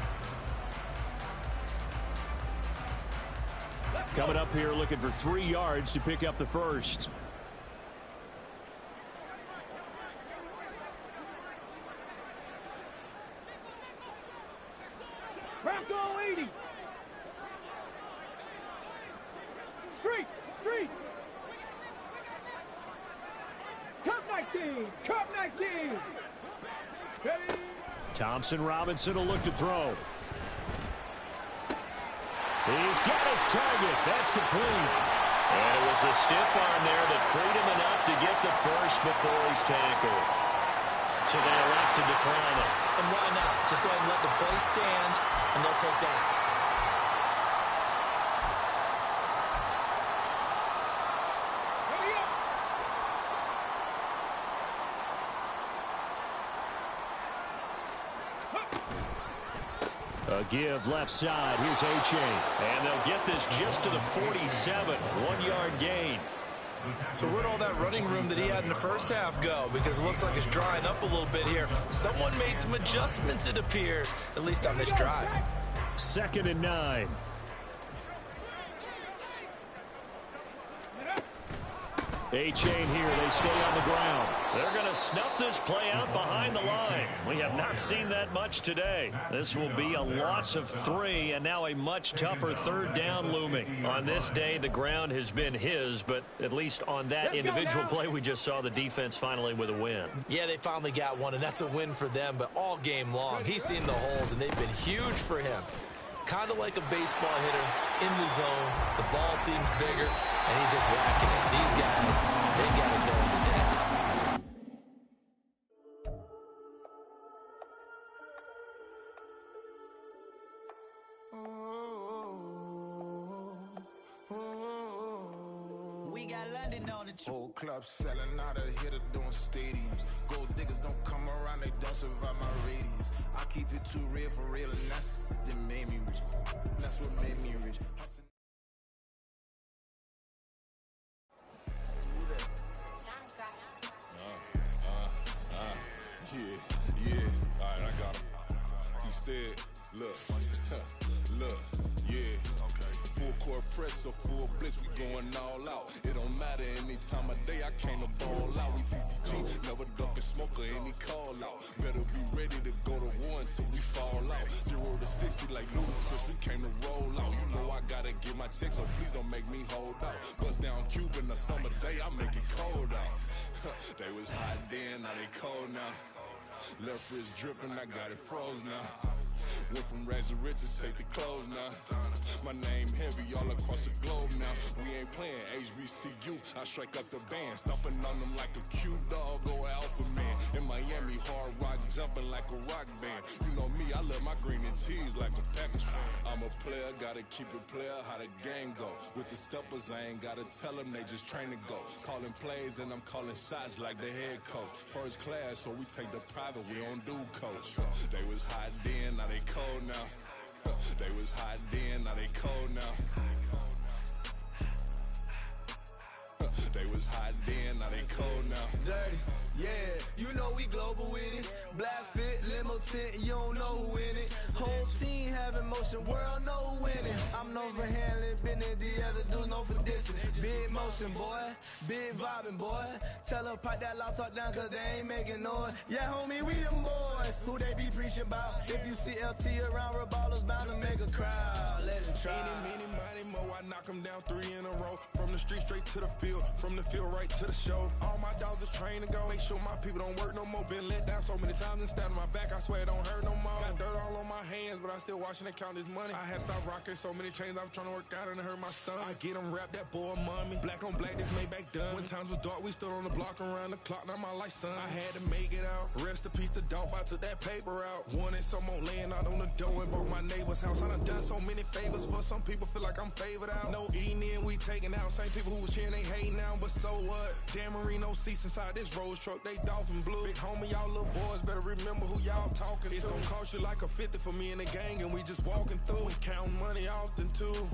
Coming up here looking for 3 yards to pick up the first. Bronco 80. Street. Cup 19. Ready. Thompson Robinson will look to throw. He's got his target. That's complete. And it was a stiff arm there that freed him enough to get the first before he's tackled. So they elect to decline it. And why not? Just go ahead and let the play stand, and they'll take that. A give left side. Here's A-Chain. And they'll get this just to the 47. 1-yard gain. So where'd all that running room that he had in the first half go? Because it looks like it's drying up a little bit here. Someone made some adjustments, it appears, at least on this drive. 2nd and 9. A-Chain here. They stay on the ground. They're going to snuff this play out behind the line. We have not seen that much today. This will be a loss of 3, and now a much tougher 3rd down looming. On this day, the ground has been his, but at least on that individual play, we just saw the defense finally with a win. Yeah, they finally got one, and that's a win for them, but all game long, he's seen the holes, and they've been huge for him. Kind of like a baseball hitter in the zone. The ball seems bigger, and he's just whacking it. These guys, they got it going today. We got London on the whole club selling out of hitter doing stadiums. Gold diggers don't come around, they don't survive my radius. I keep it too real for real, and that's that made me rich. That's what made me rich. Yeah, alright, I got him. Instead, look, yeah. Full court press or full blitz, we going all out. It don't matter any time of day, I came to ball out. We TCG, never duck a smoker, any call out. Better be ready to go to war until we fall out. 0 to 60 like Ludacris, we came to roll out. You know I gotta get my check, so please don't make me hold out. Bust down Cuban a summer day, I make it cold out. They was hot then, now they cold now. Left wrist dripping, I got it froze now. Went from rags to riches, take the clothes now. My name heavy all across the globe now. We ain't playing HBCU, I strike up the band. Stomping on them like a cute dog or alpha man. In Miami, hard rock jumping like a rock band. You know me, I love my green and cheese like a Packers fan. I'm a player, gotta keep it player, how the game go. With the steppers, I ain't gotta tell them, they just train to go. Calling plays and I'm calling shots like the head coach. First class, so we take the private, we don't do coach. They was hot then, now they cold now. They was hot then, now they cold now. They was hot then, now they cold now. Dirty, yeah, you know we global with it. Black fit, limo tint, you don't know who in it. Whole team having motion, world know who winning. I'm known for handling business, the other dudes known for dissing. Big motion, boy, big vibing, boy. Tell her pipe that loud talk down, cause they ain't making noise. Yeah, homie, we them boys, who they be preaching about. If you see LT around, Reballo's bound to make a crowd. Let it try. Many, mighty mo, I knock them down 3 in a row. From the street straight to the field, from the field right to the show. All my dogs are trained to go. Make sure my people don't work no more. Been let down so many times and stand on my back, I swear it don't hurt no more. Got dirt all on my hands, but I still watching and count this money. I had to stop rocking so many chains, I was trying to work out and it hurt my stomach. I get them wrap that boy mommy. Black on black, this Maybach done. When times was dark, we stood on the block around the clock. Now my life, son. I had to make it out. Rest in peace to dope, I took that paper out. Wanted some more laying out on the dough and broke my neighbor's house. I done done so many favors for some people, feel like I'm favored out. No eating in, we taking out. Same people who was cheering, they hating now, but so what? Dan Marino seats inside this Rolls truck, they dolphin blue. Big homie, y'all little boys better remember who y'all talking to. It's gonna cost you like a 50 for me and the gang, and we just walking through and counting money often too.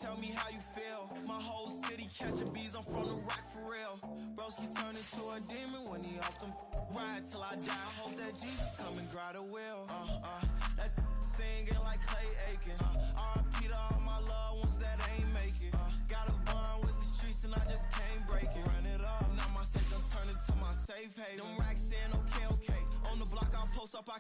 Tell me how you feel. My whole city catching bees, I'm from the rock for real. Broski turned into a demon when he off them ride till I die. Hope that Jesus come and grab the wheel. That singing like Clay Aiken. R.I.P. to all my loved ones that ain't make it. Got a bond with the streets and I just can't break it. Run it up, now my safe done turned into my safe haven. Them racks in, okay.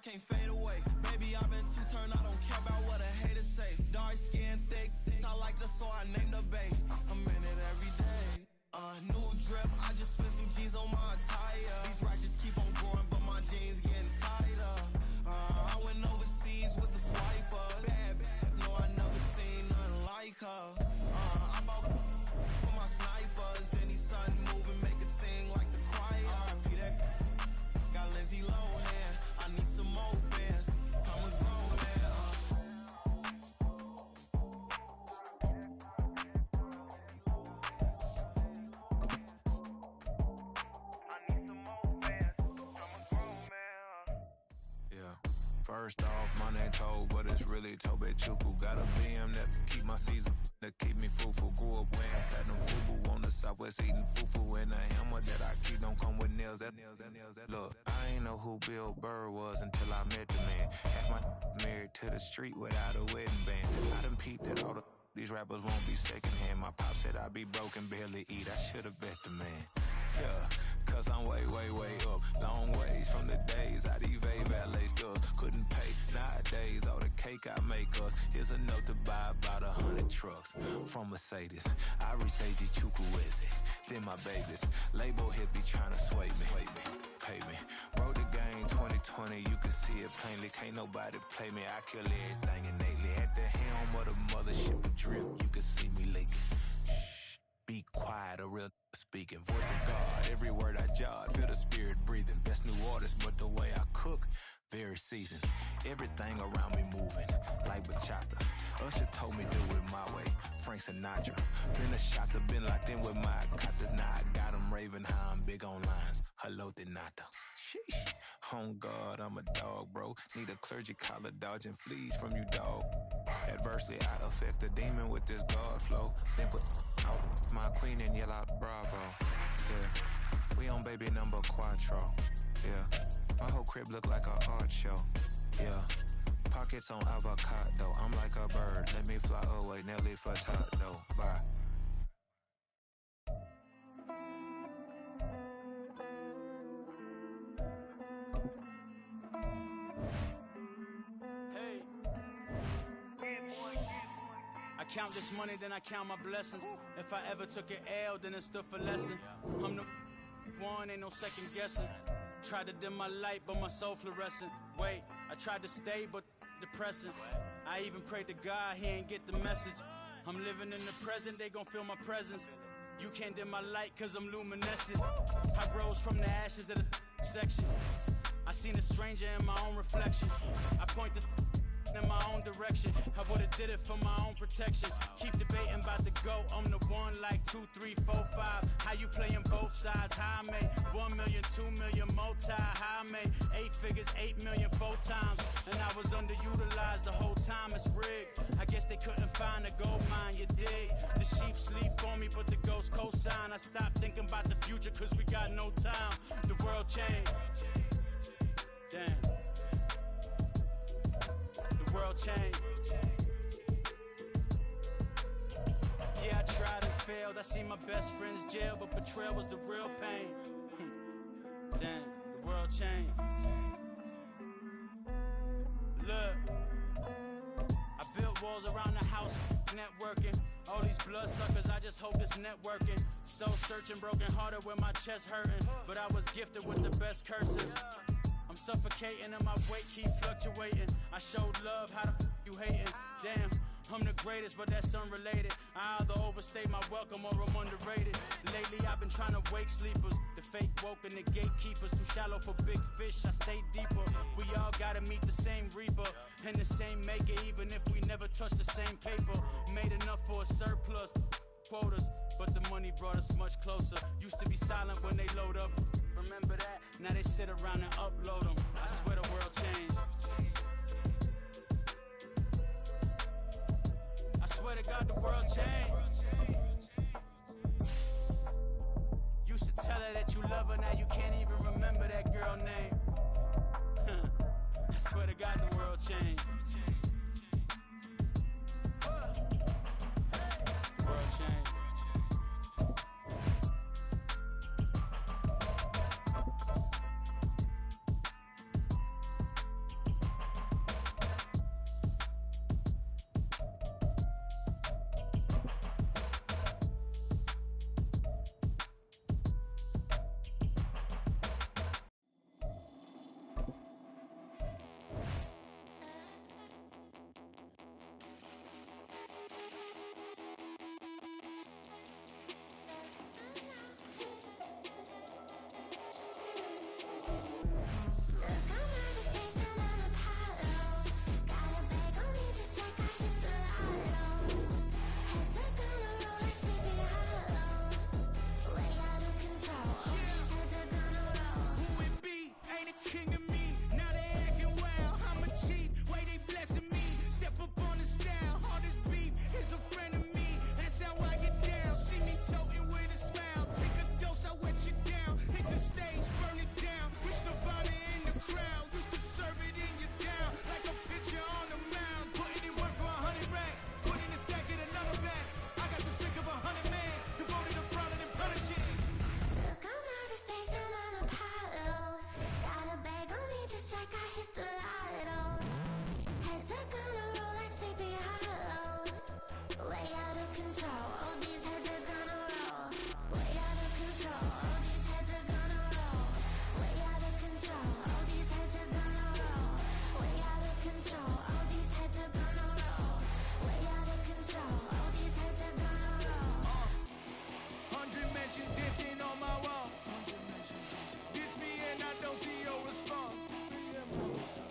can't fade away. Baby, I've been too turned, I don't care about what a hater say. Dark skin, thick, I like the so I named the babe. I'm in it every day. New drip, I just spent some G's on my attire. These ratchets keep on growing, but my jeans getting tighter. I went overseas with the swiper. Bad, no, I never seen nothing like her. I bought for my snipers. Any sudden moving, make it sing like the choir. RP that got Lindsay Lohan. I need some more bands. I'm a grown man. First off, my name Toe, but it's really Tobe Chuku. Got a BM that keep my season, that keep me fruitful. Grew up wearing platinum fubu on the southwest eating fufu. And a hammer that I keep don't come with nails. Look, I ain't know who Bill Burr was until I met the man. Half my married to the street without a wedding band. I done peeped that all these rappers won't be secondhand. My pop said I'd be broke and barely eat. I should've bet the man. Yeah, cause I'm way, way, way up. Long ways from the days I evade valet stores. Couldn't pay nowadays. All the cake I make us is enough to buy about 100 trucks. From Mercedes, I resage Chukwueze. Then my babies, label hit be trying to sway me. Pay me. Broke the game 2020, you can see it plainly. Can't nobody play me. I kill everything innately. At the helm of the mothership of drip, you can see me leaking. Shh, be quiet, a real speaking. Voice of God, every word I jot. Feel the spirit breathing. Best new artist, but the way I cook, very seasoned. Everything around me moving, like bachata. Usher told me do it my way. Frank Sinatra. Been a shotter, been locked in with my katas. Now I got them raving how I'm big on lines. Hello, Denata. Sheesh. On God, I'm a dog, bro. Need a clergy collar, dodging fleas from you, dog. Adversely, I affect the demon with this God flow. Then put out my queen and yell out bravo. Yeah, we on baby number quattro. Yeah, my whole crib look like a art show. Yeah, pockets on avocado. I'm like a bird, let me fly away. Nelly Furtado. Bye. I count this money, then I count my blessings. If I ever took an L, then it stood for lesson. I'm the one, ain't no second guessing. Tried to dim my light, but my soul fluorescent. Wait, I tried to stay, but depressing. I even prayed to God, he ain't get the message. I'm living in the present, they gon' feel my presence. You can't dim my light, cause I'm luminescent. I rose from the ashes of the section. I seen a stranger in my own reflection. I point the in my own direction. I would've did it for my own protection. Keep debating about the GOAT. I'm the one like 2, 3, 4, 5. How you playing both sides? How I made 1 million, 2 million, multi. How I made 8 figures, 8 million, 4 times. And I was underutilized the whole time. It's rigged. I guess they couldn't find a gold mine, you dig? The sheep sleep on me, but the ghost cosign. I stopped thinking about the future, cause we got no time. The world changed. Damn. The world changed. Yeah, I tried and failed. I seen my best friends jail, but betrayal was the real pain. Damn, the world changed. Look, I built walls around the house, networking. All these bloodsuckers, I just hope it's networking. Soul searching, broken hearted with my chest hurting. But I was gifted with the best cursive. I'm suffocating and my weight keep fluctuating. I showed love, how the you hating? Damn, I'm the greatest, but that's unrelated. I either overstay my welcome or I'm underrated. Lately I've been trying to wake sleepers. The fake woke and the gatekeepers. Too shallow for big fish, I stay deeper. We all gotta meet the same reaper and the same maker, even if we never touch the same paper. Made enough for a surplus quotas, but the money brought us much closer. Used to be silent when they load up. Remember that? Now they sit around and upload them. I swear the world changed. I swear to God the world changed. Used to tell her that you love her, now you can't even remember that girl name. I swear to God the world changed. The world changed. control. All these heads are gonna roll. Way out of control. All these heads are gonna roll. Way out of control. All these heads are gonna roll. Way out of control. All these heads are gonna roll. Way out of control. All these heads are gonna roll. 100 mentions dancing on my wall. Diss me and I don't see your response.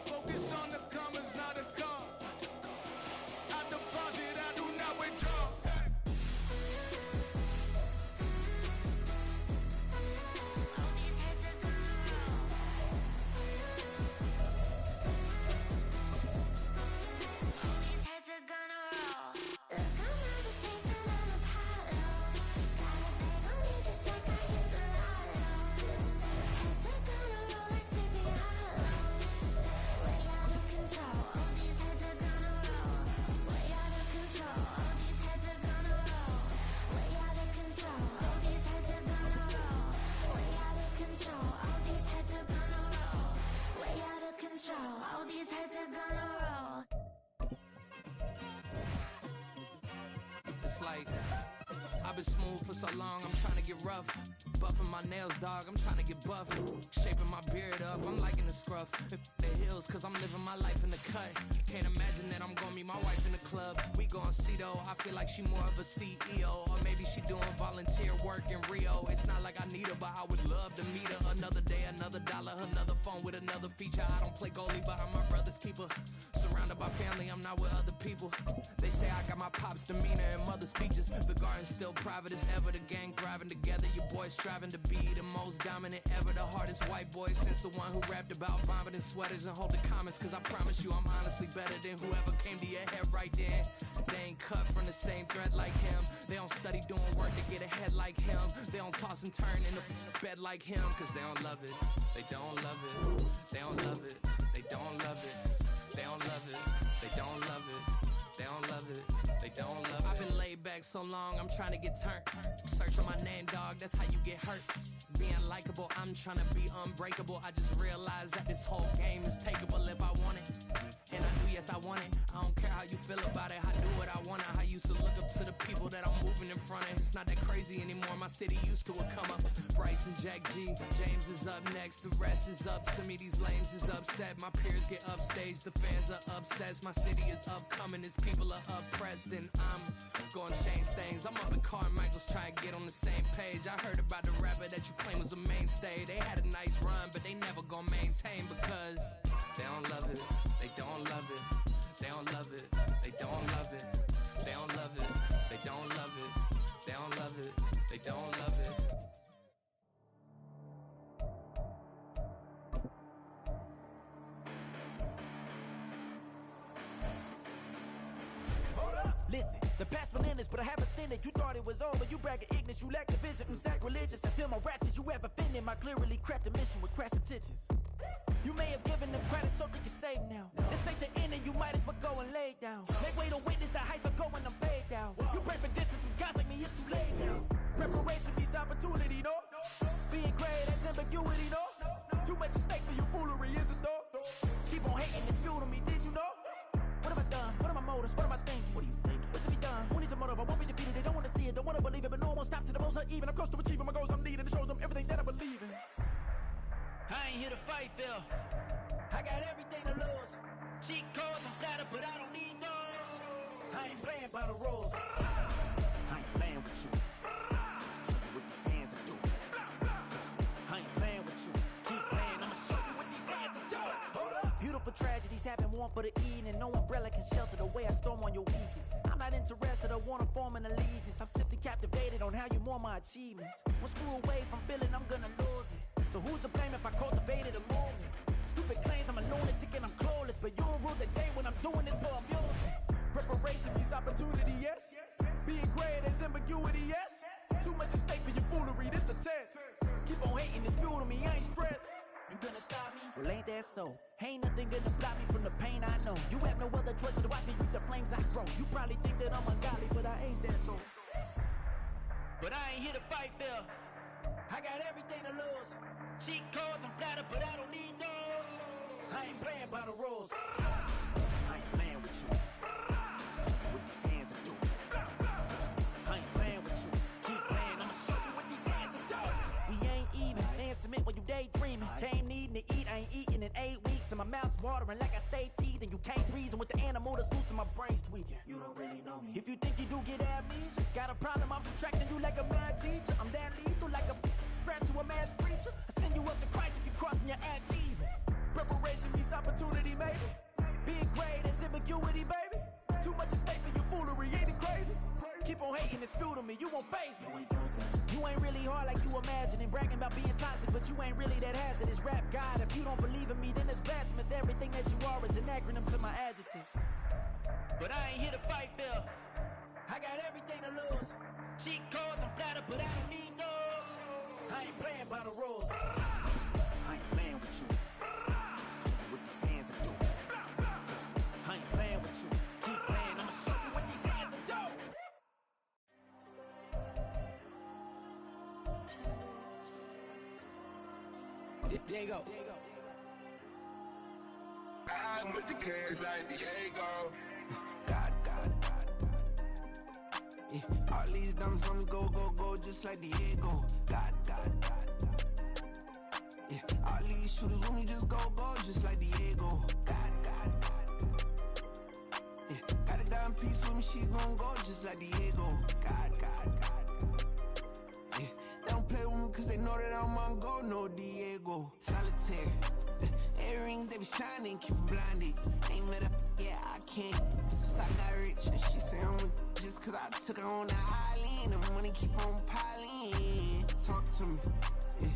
Focus on the commas, not the call. I deposit, I do not withdraw. All these heads are gonna roll. All these heads are gonna roll. Look, I'm not just facing on the pile. Got a bag on me just like I hit the lotto. Heads are gonna roll like Sleepy Hollow. Way out of control. All these heads are gonna roll. Way out of control. All these heads are gonna roll. Way out of control. All these heads are gonna roll. Way out of control. All these heads are gonna roll. Way out of control. All these heads are gonna roll. It's like I've been smooth for so long, I'm trying to get rough. Buffing my nails, dog, I'm trying to get buff. Shaping my beard up, I'm liking the scruff. The hills, cause I'm living my life in the cut. Can't imagine that I'm gonna meet my wife in the club. We gon' see though, I feel like she more of a CEO. Or maybe she doing volunteer work in Rio. It's not like I need her, but I would love to meet her. Another day, another dollar, another phone with another feature. I don't play goalie, but I'm my brother's keeper. Surrounded by family, I'm not with other people. They say I got my pop's demeanor and mother's features. The garden's still private as ever. The gang thriving together. Your boys striving to be the most dominant ever. The hardest white boy since the one who rapped about vomiting sweaters and hold the comments. Cause I promise you I'm honestly better than whoever came to your head right then. They ain't cut from the same thread like him. They don't study doing work to get ahead like him. They don't toss and turn in the bed like him. Cause they don't love it. They don't love it. They don't love it. They don't love it. They don't love it. They don't love it. They don't love it. They don't love it. I've been laid back so long, I'm trying to get turned. Search on my name, dog, that's how you get hurt. Being likable, I'm trying to be unbreakable. I just realized that this whole game is takeable if I want it. And I do, yes, I want it. I don't care how you feel about it. I do what I want. I used to look up to the people that I'm moving in front of. It's not that crazy anymore. My city used to a come up. Bryce and Jack G. James is up next. The rest is up to me. These lames is upset. My peers get upstaged. The fans are obsessed. My city is upcoming. His people are oppressed. And I'm gonna change things. I'm up at Carmichael's trying to get on the same page. I heard about the rapper that you claim was a mainstay. They had a nice run, but they never gonna maintain because they don't love it. They don't love it. They don't love it. They don't love it. They don't love it. They don't love it. They don't love it. They don't love it. Listen, the past bananas, but I haven't seen it. You thought it was over, you bragging ignorance, you lack the vision. I'm sacrilegious, I feel my raptors, you ever offended my clearly crafted mission with crass intentions. You may have given them credit so they can save now. This ain't the end and you might as well go and lay down. Make way to witness the heights of going, I'm paid down. You pray for distance with guys like me, it's too late now. Preparation means opportunity, no? Being great, that's ambiguity, no? Too much at stake for your foolery, is it though? Keep on hating, it's fuel to me, did you know? What have I done? What are my motives? What am I thinking? What are you thinking? What's to be done? Who needs a motive? I won't be defeated. They don't want to see it, don't want to believe it, but no one won't stop to the most even. I'm close to achieving my goals. I'm needing to show them everything that I believe in. I ain't here to fight, Phil. I got everything to lose. Cheat codes and flatter, but I don't need those. I ain't playing by the rules. I ain't playing with you. Show you what these hands are doing. I ain't playing with you. Keep playing, I'ma show you what these hands are doing. Hold up. Beautiful tragedies happen, one for the eating, and no umbrella can shelter the way I storm on your weekends. I'm not interested, I wanna form an allegiance. I'm simply captivated on how you more my achievements. One screw away from feeling I'm gonna lose it. So who's to blame if I cultivated a movement? Stupid claims I'm a lunatic and I'm clueless, but you'll rule the day when I'm doing this for amusement. Preparation means opportunity, yes. Being great is ambiguity, yes. Too much at stake for your foolery, this a test. Keep on hating, it's fuel to me, I ain't stressed. You gonna stop me? Well, ain't that so? Ain't nothing gonna block me from the pain I know. You have no other choice but to watch me reap the flames I grow. You probably think that I'm ungodly, but I ain't that though. But I ain't here to fight, Phil. I got everything to lose. Cheat codes and flatter, but I don't need those. I ain't playing by the rules. I ain't playing with you. Show you what these hands are doing. I stuttering like I stay teeth and you can't reason with the animal that's loose in my brain's tweaking. You don't really know me. If you think you do get amnesia, got a problem, I'm subtracting you like a mad teacher. I'm that lethal like a threat to a mass preacher. I send you up to Christ if you crossing your act even. Preparation meets opportunity, maybe. Big grade is ambiguity, baby. Too much at stake for your foolery, ain't it crazy? Keep on hating and spew to me, you won't phase me. You ain't really hard like you imagine and bragging about being toxic, but you ain't really that hazardous. Rap God, if you don't believe in me, then it's blasphemous. Everything that you are is an acronym to my adjectives. But I ain't here to fight, Phil. I got everything to lose. Cheat codes and platter, but I don't need those. I ain't playing by the rules. I ain't playing with you. Show you what these hands are doing. I ain't playing with you. Keep playing, I'ma show you what these hands are doing. There you go. I'm with the cash like Diego. God. Yeah. All these diamonds on me go, just like Diego. God. Yeah. All these shooters on me just go, just like Diego. God. Yeah. Got a dime piece with me, she gon' go just like Diego. God. Yeah. They don't play with me cause they know that I'm on go, no Diego. Solitaire. Earrings, they be shining, keep blinded. Ain't met up, yeah, I can't. Since I got rich, and she say I'm a just cause I took her on the island. The money keep on piling. Talk to me, yeah.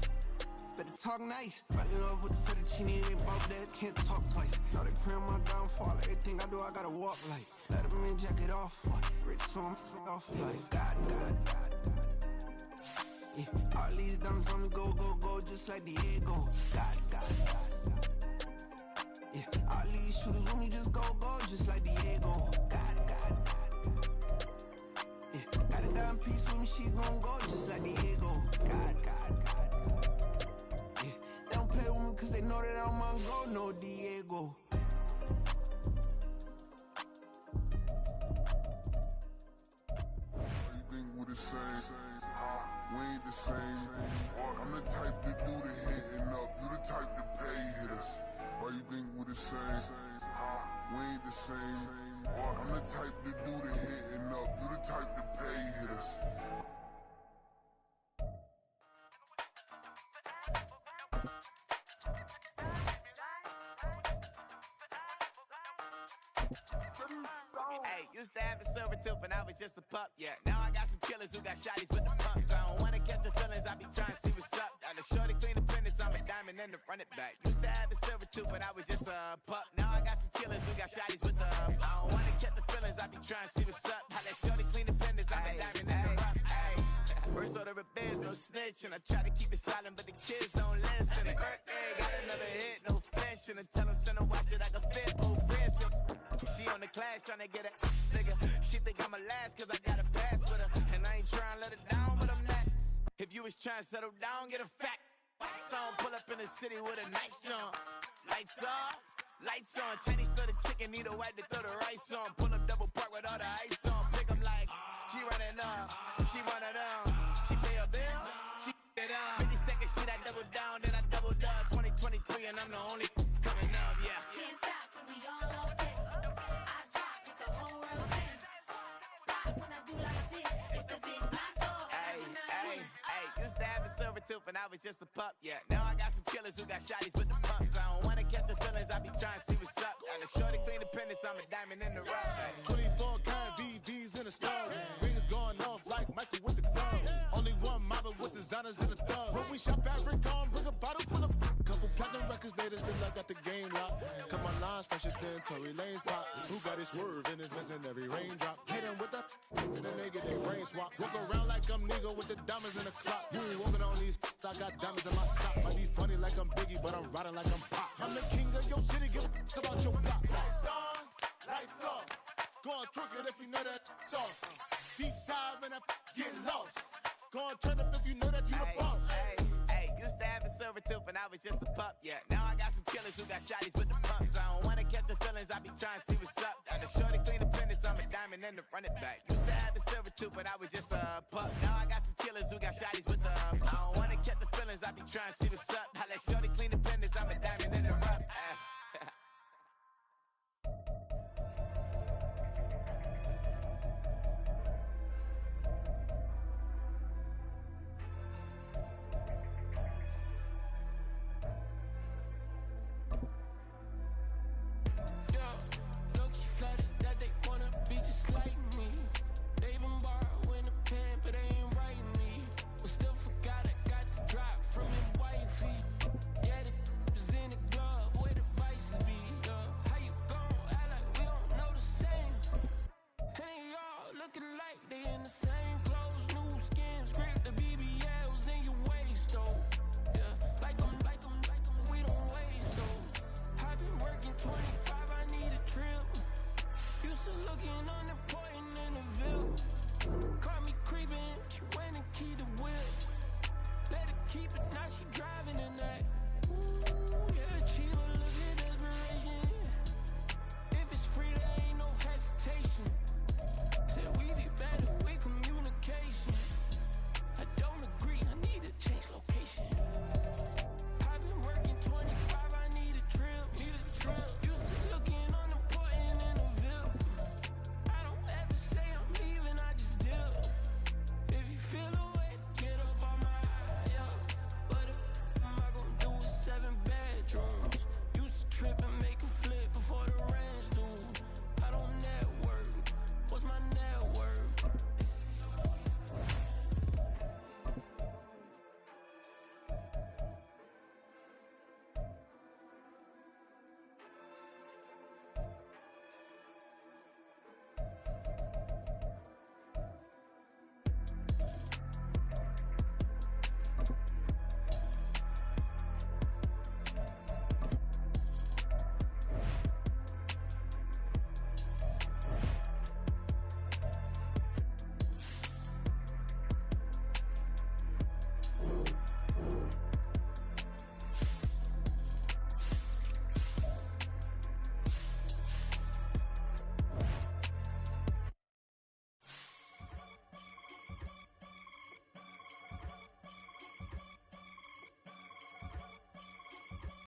Better talk nice. Running off with the fettuccine, ain't bob that, can't talk twice. Know they pray on my downfall, everything I do, I gotta walk like. Let them in, jacket off, rich, so I'm off life. God. Yeah. All these diamonds on me go, just like Diego. God. Yeah. All these shooters on me just go, just like Diego. God. Yeah. Got a dime piece with me, she gon' go just like Diego. God. Yeah. They don't play with me cause they know that I'm on go, no Diego. You think we the same? We ain't the same. I'm the type to do the hitting up. You the type to pay hitters. Why you think we the same? We ain't the same. I'm the type to do the hitting up. You the type to pay hitters. Hey, used to have a silver tooth and I was just a pup, yeah. Now I got some killers who got shotties with the pumps. I don't wanna catch the feelings, I be trying to see what's up. Got the shorty clean the fitness, I'm a diamond and to run it back. Used to have a silver tooth but I was just a pup. Now I got some killers who got shotties with the I don't wanna catch the feelings, I be trying to see what's up. How that shorty clean the fitness, I'm a diamond and to run it back. First order of biz, no snitch, and I try to keep it silent, but the kids don't listen. And birthday, got another hit, no flinch, and I tell them send a watch that I can fit, oh Prince. She on the class trying to get a nigga. She think I'm a last cause I got a pass with her. And I ain't trying to let her down, but I'm not. If you was trying to settle down, get a fat song. Pull up in the city with a nice jump. Lights off, lights on. Chinese throw the chicken, need a wipe to throw the rice on. Pull up double park with all the ice on. Pick 'em like, she running up, she one of them. She pay her bill, she it up. 52nd Street, I double down, then I doubled up. 2023 and I'm the only coming up, yeah. Can't stop till we all on deck. I drop with the whole world thing. Pop when I do like this, it's the big black dog. Hey, used to have a silver tooth and I was just a pup, yeah. Now I got some killers who got shotties with the pumps. I don't wanna catch the feelings, I be trying to see what's up. Got a shorty clean the pendants, I'm a diamond in the rough. 24 karat VVs in the stars. Rings going off like Michael with the gloves. Only one model with designers in the thugs. When we shop at Rick on, bring a bottle full of couple platinum records later, still I got the game locked. Cut my lines fresher than Tory Lane's pop. Who got his swerve and is missing every raindrop. Hit them with the then they get their brain swap. Walk around like I'm nigga with the diamonds in the clock. You ain't walking on these I got diamonds in my socks. Might be funny like I'm Biggie, but I'm riding like I'm Pop. I'm the king of your city, give a about your block. Lights on, lights off. Go on, twerk it if you know that off. Deep dive and I get lost. Go on, turn up if you know that you the boss. Hey, used to have a silver tooth and I was just a pup, yeah. Now I got some killers who got shotties with the pumps. I don't wanna catch the feelings, I be trying to see what's up. Got the shorty clean the pendants, I'm a diamond and to run it back. Used to have a silver tooth but I was just a pup. Now I got some killers who got shotties with the I don't wanna catch the feelings, I be trying to see what's up. How that shorty clean the pendants, I'm a diamond and to run. Used to looking unimportant in the Ville. Caught me creeping, she went and keyed the wheel. Let her keep it, now she driving in that.